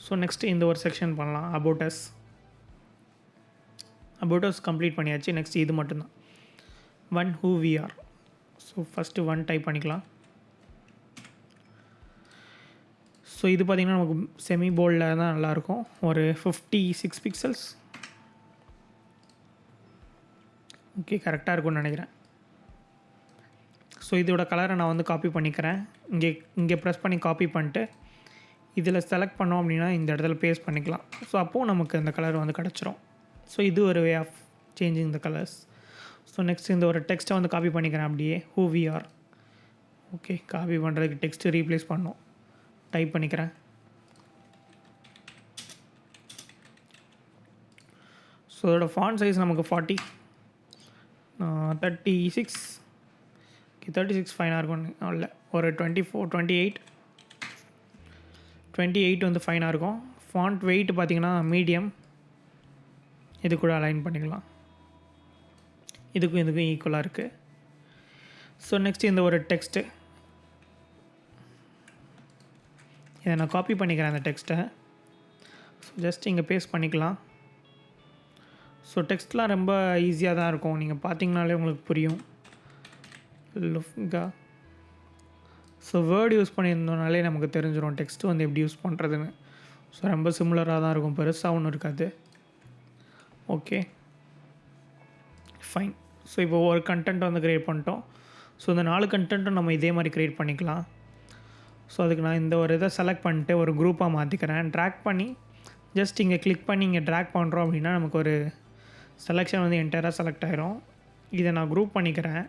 ஸோ நெக்ஸ்ட்டு இந்த ஒரு செக்ஷன் பண்ணலாம். அபவுட் அஸ் கம்ப்ளீட் பண்ணியாச்சு. நெக்ஸ்ட் இது மட்டும்தான் 1 who we are. So first 1 type பண்ணிக்கலாம். ஸோ இது பார்த்திங்கன்னா நமக்கு செமி போல்டில் தான் நல்லாயிருக்கும். ஒரு 56 பிக்சல்ஸ். ஓகே, கரெக்டாக இருக்கும்னு நினைக்கிறேன். ஸோ இதோட கலரை நான் வந்து காப்பி பண்ணிக்கிறேன். இங்கே ப்ரெஸ் பண்ணி காப்பி பண்ணிட்டு இதில் செலக்ட் பண்ணோம் அப்படின்னா இந்த இடத்துல பேஸ்ட் பண்ணிக்கலாம். ஸோ அப்போது நமக்கு அந்த கலர் வந்து கிடச்சிரும். ஸோ இது ஒரு way of changing the colours. So next இந்த ஒரு டெக்ஸ்ட்டை வந்து காப்பி பண்ணிக்கிறேன் அப்படியே, who we are. Okay, copy பண்ணுறதுக்கு டெக்ஸ்ட்டு ரீப்ளேஸ் பண்ணோம், டைப் பண்ணிக்கிறேன். ஸோ இதோட ஃபாண்ட் சைஸ் நமக்கு 40. 36 36 ஃபைனாக இருக்கும் இல்லை ஒரு 28 வந்து ஃபைனாக இருக்கும். ஃபாண்ட் வெயிட் பார்த்திங்கன்னா மீடியம், இது கூட அலைன் பண்ணிக்கலாம். இதுக்கும் ஈக்குவலாக இருக்குது. ஸோ நெக்ஸ்ட் இந்த ஒரு டெக்ஸ்ட்டு, இதை நான் காப்பி பண்ணிக்கிறேன் அந்த டெக்ஸ்ட்டை. ஸோ ஜஸ்ட் இங்கே பேஸ்ட் பண்ணிக்கலாம். ஸோ டெக்ஸ்ட்லாம் ரொம்ப ஈஸியாக தான் இருக்கும், நீங்கள் பார்த்தீங்கனாலே உங்களுக்கு புரியும். லுஃப்கா ஸோ வேர்டு யூஸ் பண்ணியிருந்தோனாலே நமக்கு தெரிஞ்சிடும் டெக்ஸ்ட்டு வந்து எப்படி யூஸ் பண்ணுறதுன்னு. ஸோ ரொம்ப சிமிலராக தான் இருக்கும், பெருசாக ஒன்றும் இருக்காது. Okay fine. ஸோ இப்போ ஒரு கண்டென்ட் வந்து க்ரியேட் பண்ணிட்டோம். ஸோ இந்த 4 கண்டென்ட்டும் நம்ம இதே மாதிரி க்ரியேட் பண்ணிக்கலாம். ஸோ அதுக்கு நான் இந்த ஒரு இதை செலக்ட் பண்ணிட்டு ஒரு குரூப்பாக மாற்றிக்கிறேன். ட்ராக் பண்ணி ஜஸ்ட் இங்கே கிளிக் பண்ணி இங்கே ட்ராக் பண்ணுறோம் அப்படின்னா நமக்கு ஒரு செலெக்ஷன் வந்து என்டையராக செலக்ட் ஆகிரும். இதை நான் குரூப் பண்ணிக்கிறேன்.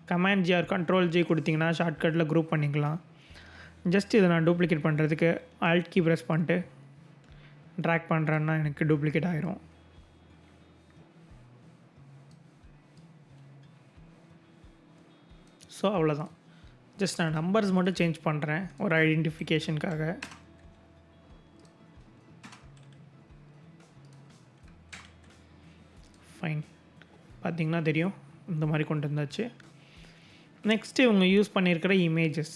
Command G or control G கொடுத்திங்கன்னா ஷார்ட்கட்டில் குரூப் பண்ணிக்கலாம். ஜஸ்ட் இதை நான் டூப்ளிகேட் பண்ணுறதுக்கு ஆல்ட் கீ ப்ரெஸ் பண்ணிட்டு ட்ராக் பண்ணுறேன்னா எனக்கு டூப்ளிகேட் ஆகிரும். ஸோ அவ்வளோதான். ஜஸ்ட் நான் நம்பர்ஸ் மட்டும் சேஞ்ச் பண்ணுறேன் ஒரு ஐடென்டிஃபிகேஷனுக்காக. ஃபைன், பார்த்திங்கன்னா தெரியும் இந்த மாதிரி கொண்டு வந்தாச்சு. நெக்ஸ்ட்டு இவங்க யூஸ் பண்ணியிருக்கிற இமேஜஸ்,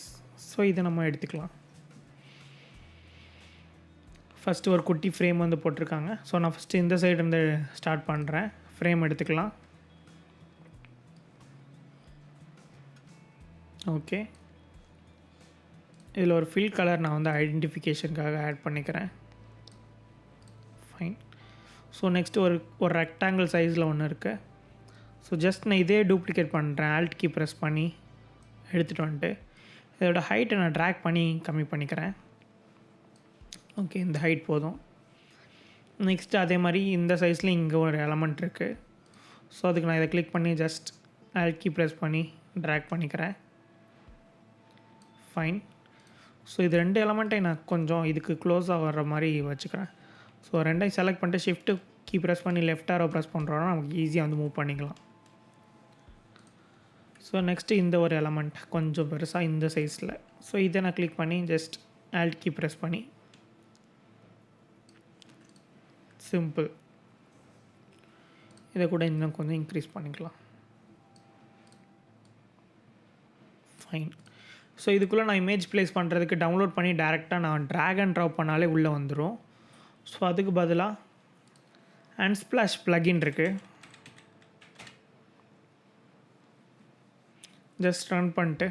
ஸோ இதை நம்ம எடுத்துக்கலாம். ஃபஸ்ட்டு ஒரு குட்டி ஃப்ரேம் வந்து போட்டிருக்காங்க. ஸோ நான் ஃபஸ்ட்டு இந்த சைடு இருந்து ஸ்டார்ட் பண்ணுறேன். ஃப்ரேம் எடுத்துக்கலாம். ஓகே, இதில் ஒரு ஃபில் கலர் நான் வந்து ஐடென்டிஃபிகேஷனுக்காக ஆட் பண்ணிக்கிறேன். ஃபைன். ஸோ நெக்ஸ்ட்டு ஒரு ரெக்டாங்கிள் சைஸில் ஒன்று இருக்குது. ஸோ ஜஸ்ட் நான் இதே டூப்ளிகேட் பண்ணுறேன். ஆல்ட் கீ ப்ரெஸ் பண்ணி எடுத்துகிட்டு வந்துட்டு இதோட ஹைட்டை நான் ட்ராக் பண்ணி கம்மி பண்ணிக்கிறேன். ஓகே, இந்த ஹைட் போதும். நெக்ஸ்ட்டு அதே மாதிரி இந்த சைஸில் இங்கே ஒரு எலமெண்ட் இருக்குது. ஸோ அதுக்கு நான் இதை கிளிக் பண்ணி ஜஸ்ட் ஆல்ட் கீ ப்ரெஸ் பண்ணி ட்ராக் பண்ணிக்கிறேன். ஃபைன். ஸோ இது 2 எலமெண்ட்டை நான் கொஞ்சம் இதுக்கு க்ளோஸாக வர்ற மாதிரி வச்சுக்கிறேன். ஸோ 2ஐயும் செலக்ட் பண்ணிட்டு ஷிஃப்ட்டு கீ ப்ரெஸ் பண்ணி லெஃப்ட் ஆரோ ப்ரெஸ் பண்ணுறோன்னா நமக்கு ஈஸியாக வந்து மூவ் பண்ணிக்கலாம். ஸோ நெக்ஸ்ட்டு இந்த ஒரு எலமெண்ட் கொஞ்சம் பெருசாக இந்த சைஸில். ஸோ இதை நான் கிளிக் பண்ணி ஜஸ்ட் ஆல்ட் கீ ப்ரெஸ் பண்ணி சிம்பிள் இதை கூட இன்னும் கொஞ்சம் இன்க்ரீஸ் பண்ணிக்கலாம். ஃபைன். ஸோ இதுக்குள்ளே நான் இமேஜ் ப்ளேஸ் பண்ணுறதுக்கு டவுன்லோட் பண்ணி டேரெக்டாக நான் ட்ராக் அண்ட் ட்ராப் பண்ணாலே உள்ளே வந்துடும். ஸோ அதுக்கு பதிலாக அன்ஸ்ப்ளாஷ் ப்ளகின் இருக்குது. ஜஸ்ட் ரன் பண்ணிட்டு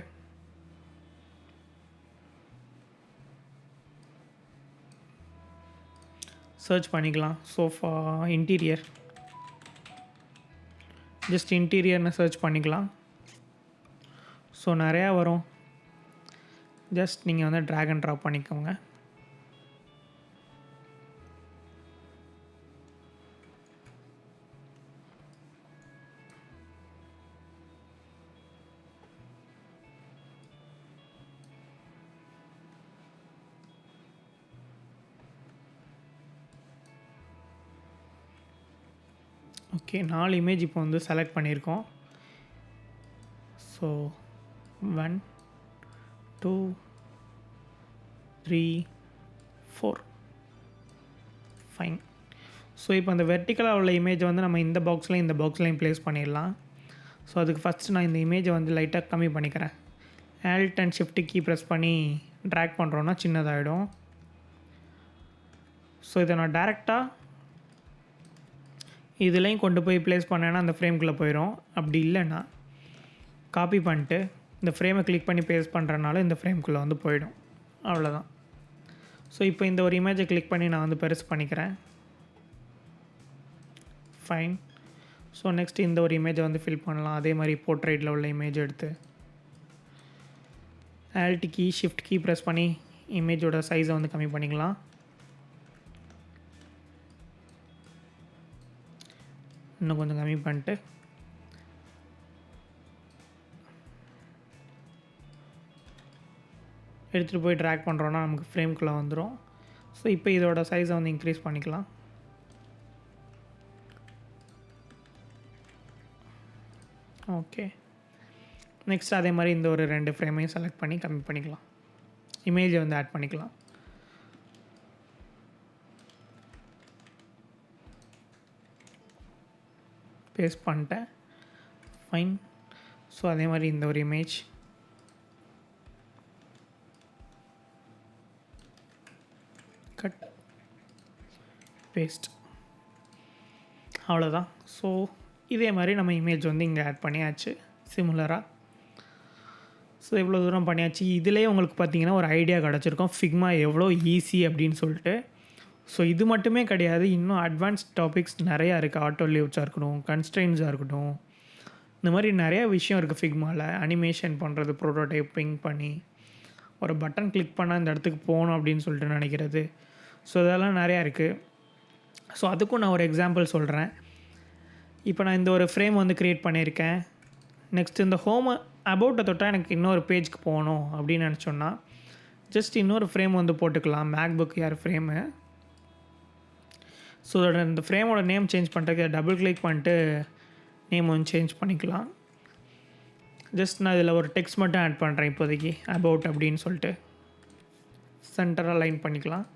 சர்ச் பண்ணிக்கலாம். சோஃபா இன்டீரியர், ஜஸ்ட் இன்டீரியர்னு சர்ச் பண்ணிக்கலாம். ஸோ நிறையா வரும். ஜஸ்ட் நீங்கள் வந்து ட்ராக் அண்ட் ட்ராப் பண்ணிக்கோங்க. ஓகே, 4 இமேஜ் இப்போ வந்து செலக்ட் பண்ணியிருக்கோம். So 1 2 3 4 fine. ஸோ இப்போ அந்த வெர்டிக்கலாக உள்ள இமேஜை வந்து நம்ம இந்த பாக்ஸ்லையும் ப்ளேஸ் பண்ணிடலாம். ஸோ அதுக்கு ஃபஸ்ட்டு நான் இந்த இமேஜை வந்து லைட்டாக கம்மி பண்ணிக்கிறேன். Alt and shift key press பண்ணி ட்ராக் பண்ணுறோன்னா சின்னதாகிடும். ஸோ இதை நான் டேரெக்டாக இதுலேயும் கொண்டு போய் ப்ளேஸ் பண்ணேன்னா அந்த ஃப்ரேம்குள்ளே போயிடும். அப்படி இல்லைன்னா காப்பி பண்ணிட்டு இந்த ஃப்ரேமை கிளிக் பண்ணி பேஸ்ட் பண்ணுறனால இந்த ஃப்ரேம்குள்ளே வந்து போயிடும். அவ்வளோதான். ஸோ இப்போ இந்த ஒரு இமேஜை கிளிக் பண்ணி நான் வந்து பெருசு பண்ணிக்கிறேன். ஃபைன். ஸோ நெக்ஸ்ட் இந்த ஒரு இமேஜை வந்து ஃபில் பண்ணலாம். அதே மாதிரி போர்ட்ரைட்டில் உள்ள இமேஜ் எடுத்து alt key shift key press பண்ணி இமேஜோட சைஸை வந்து கம்மி பண்ணிக்கலாம். இன்னும் கொஞ்சம் கம்மி பண்ணிட்டு எடுத்துகிட்டு போய் ட்ராக் பண்ணுறோன்னா நமக்கு ஃப்ரேம்குள்ளே வந்துடும். ஸோ இப்போ இதோட சைஸை வந்து இன்க்ரீஸ் பண்ணிக்கலாம். ஓகே. நெக்ஸ்ட் அதே மாதிரி இந்த ஒரு 2 ஃப்ரேமையும் செலக்ட் பண்ணி கம்மி பண்ணிக்கலாம். இமேஜை வந்து ஆட் பண்ணிக்கலாம். பேஸ்ட் பண்ணிட்டேன். ஃபைன். ஸோ அதே மாதிரி இந்த ஒரு இமேஜ் கட் பேஸ்ட், அவ்வளோதான். ஸோ இதே மாதிரி நம்ம இமேஜ் வந்து இங்கே ஆட் பண்ணியாச்சு சிமிலராக. ஸோ இவ்வளோ தூரம் பண்ணியாச்சு. இதிலே உங்களுக்கு பார்த்தீங்கன்னா ஒரு ஐடியா கிடச்சிருக்கும் ஃபிக்மா எவ்வளோ ஈஸி அப்படின்னு சொல்லிட்டு. ஸோ இது மட்டுமே கிடையாது, இன்னும் அட்வான்ஸ்ட் டாபிக்ஸ் நிறையா இருக்குது. ஆட்டோ லிவ்ஸாக இருக்கட்டும், கன்ஸ்ட்ரெயின்ஸாக இருக்கட்டும், இந்த மாதிரி நிறையா விஷயம் இருக்குது ஃபிக்மாவில். அனிமேஷன் பண்ணுறது, ப்ரோட்டோடைப்பிங் பண்ணி ஒரு பட்டன் கிளிக் பண்ணால் இந்த இடத்துக்கு போகணும் அப்படின்னு சொல்லிட்டு நினைக்கிறது. ஸோ இதெல்லாம் நிறையா இருக்குது. ஸோ அதுக்கும் நான் ஒரு எக்ஸாம்பிள் சொல்கிறேன். இப்போ நான் இந்த ஒரு ஃப்ரேம் வந்து க்ரியேட் பண்ணியிருக்கேன். நெக்ஸ்ட் இந்த ஹோம் அபவுட்டை தொட்டால் எனக்கு இன்னொரு பேஜ்க்கு போகணும் அப்படின்னு நினச்சோன்னா ஜஸ்ட் இன்னொரு ஃப்ரேம் வந்து போட்டுக்கலாம். MacBook Air frame. ஸோ அதோட இந்த ஃப்ரேமோட நேம் சேஞ்ச் பண்ணுறதுக்கு டபுள் கிளிக் பண்ணிட்டு நேம் வந்து சேஞ்ச் பண்ணிக்கலாம். ஜஸ்ட் நான் இதில் ஒரு டெக்ஸ்ட் மட்டும் ஆட் பண்ணுறேன் இப்போதைக்கு, அபவுட் அப்படின்னு சொல்லிட்டு சென்டராக லைன் பண்ணிக்கலாம்.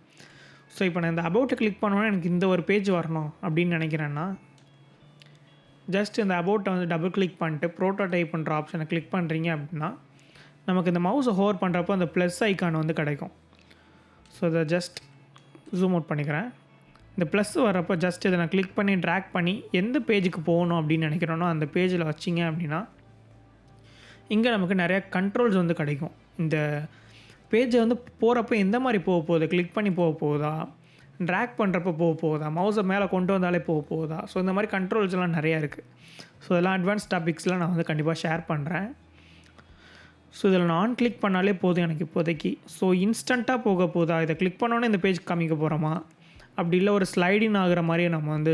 ஸோ இப்போ நான் இந்த அபவுட்டை கிளிக் பண்ணோன்னா எனக்கு இந்த ஒரு பேஜ் வரணும் அப்படின்னு நினைக்கிறேன்னா ஜஸ்ட் இந்த அபவுட்டை வந்து டபுள் கிளிக் பண்ணிட்டு ப்ரோட்டோடைப் பண்ணுற ஆப்ஷனை கிளிக் பண்ணுறீங்க அப்படின்னா நமக்கு இந்த மவுஸை ஹோவர் பண்ணுறப்போ அந்த ப்ளஸ் ஐக்கான் வந்து கிடைக்கும். ஸோ இதை ஜஸ்ட் ஜூம் அவுட் பண்ணிக்கிறேன். இந்த ப்ளஸ் வரப்போ ஜஸ்ட் இதை நான் கிளிக் பண்ணி ட்ராக் பண்ணி எந்த பேஜுக்கு போகணும் அப்படின்னு நினைக்கிறேனோ அந்த பேஜில் வச்சிங்க அப்படின்னா இங்கே நமக்கு நிறையா கண்ட்ரோல்ஸ் வந்து கிடைக்கும். இந்த பேஜை வந்து போகிறப்ப எந்த மாதிரி போக போகுது, கிளிக் பண்ணி போக போகுதா, ட்ராக் பண்ணுறப்போ போக போகுதா, மவுஸை மேலே கொண்டு வந்தாலே போக போகுதா. ஸோ இந்த மாதிரி கண்ட்ரோல்ஸ்லாம் நிறையா இருக்குது. ஸோ இதெல்லாம் அட்வான்ஸ் டாபிக்ஸ்லாம் நான் வந்து கண்டிப்பாக ஷேர் பண்ணுறேன். ஸோ இதில் நான் கிளிக் பண்ணாலே போதும் எனக்கு இப்போதைக்கு. ஸோ இன்ஸ்டண்ட்டாக போக போகுதா, இதை கிளிக் பண்ணோன்னே இந்த பேஜ் காமிக்க போகிறோமா, அப்படி இல்லை ஒரு ஸ்லைடின் ஆகிற மாதிரியே நம்ம வந்து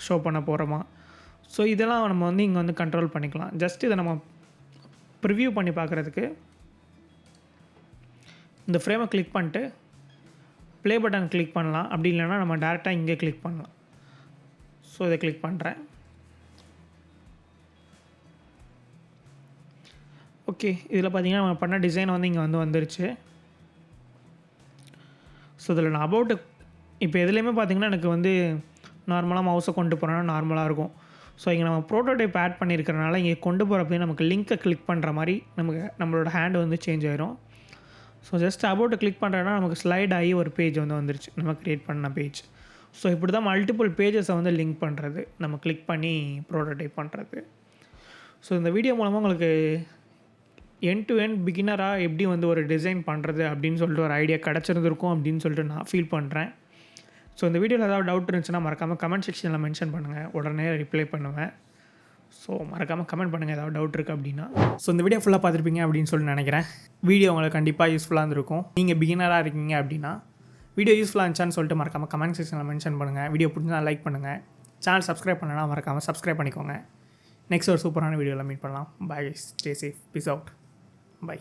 ஷோ பண்ண போகிறோமா. ஸோ இதெல்லாம் நம்ம வந்து இங்கே வந்து கண்ட்ரோல் பண்ணிக்கலாம். ஜஸ்ட் இதை நம்ம ப்ரிவ்யூ பண்ணி பார்க்குறதுக்கு இந்த ஃப்ரேமை கிளிக் பண்ணிட்டு ப்ளே பட்டன் கிளிக் பண்ணலாம். அப்படி இல்லைன்னா நம்ம டேரெக்டாக இங்கே கிளிக் பண்ணலாம். ஸோ இதை கிளிக் பண்ணுறேன். ஓகே, இதில் பார்த்தீங்கன்னா நம்ம பண்ண டிசைன் வந்து இங்கே வந்து வந்துருச்சு. ஸோ இதில் நான் அபவுட்டு இப்போ எதுலேயுமே பார்த்திங்கன்னா எனக்கு வந்து நார்மலாக மவுஸை கொண்டு போகிறோன்னா நார்மலாக இருக்கும். ஸோ இங்கே நம்ம ப்ரோட்டோடைப் ஆட் பண்ணியிருக்கிறனால இங்கே கொண்டு போகிறப்ப நமக்கு லிங்க்கை கிளிக் பண்ணுற மாதிரி நம்மளோட ஹேண்டு வந்து சேஞ்ச் ஆயிரும். ஸோ ஜஸ்ட் அபவுட்டை கிளிக் பண்ணுறேன்னா நமக்கு ஸ்லைட் ஆகி ஒரு பேஜ் வந்து வந்துருச்சு, நம்ம க்ரியேட் பண்ண பேஜ். ஸோ இப்படி தான் மல்டிபிள் பேஜஸை வந்து லிங்க் பண்ணுறது, நம்ம கிளிக் பண்ணி ப்ரோட்டோடைப் பண்ணுறது. ஸோ இந்த வீடியோ மூலமாக உங்களுக்கு எண்ட் டு எண்ட் பிகினராக எப்படி வந்து ஒரு டிசைன் பண்ணுறது அப்படின்னு சொல்லிட்டு ஒரு ஐடியா கிடச்சிருந்துருக்கும் அப்படின்னு சொல்லிட்டு நான் ஃபீல் பண்ணுறேன். ஸோ இந்த வீடியோவில் ஏதாவது டவுட் இருந்துச்சுன்னா மறக்காமல் கமெண்ட் செக்ஷனில் மென்ஷன் பண்ணுங்கள், உடனே ரிப்ளை பண்ணுவேன். ஸோ மறக்காமல் கமெண்ட் பண்ணுங்கள் ஏதாவது டவுட் இருக்குது அப்படின்னா. ஸோ இந்த வீடியோ ஃபுல்லாக பார்த்துருப்பீங்க அப்படின்னு சொல்லி நினைக்கிறேன். வீடியோ உங்களுக்கு கண்டிப்பாக யூஸ்ஃபுல்லாக இருந்திருக்கும். நீங்கள் பிகினராக இருக்கீங்க அப்படின்னா வீடியோ யூஸ்ஃபுல்லாக இருந்துச்சான்னு சொல்லிட்டு மறக்காமல் கமெண்ட் செக்ஷனில் மென்ஷன் பண்ணுங்கள். வீடியோ பிடிச்சா லைக் பண்ணுங்கள். சேனல் சப்ஸ்கிரைப் பண்ணனா மறக்காமல் சப்ஸ்கிரைப் பண்ணிக்கோங்க. நெக்ஸ்ட் ஒரு சூப்பரான வீடியோவில் மீட் பண்ணலாம். Bye, stay safe, peace out, by.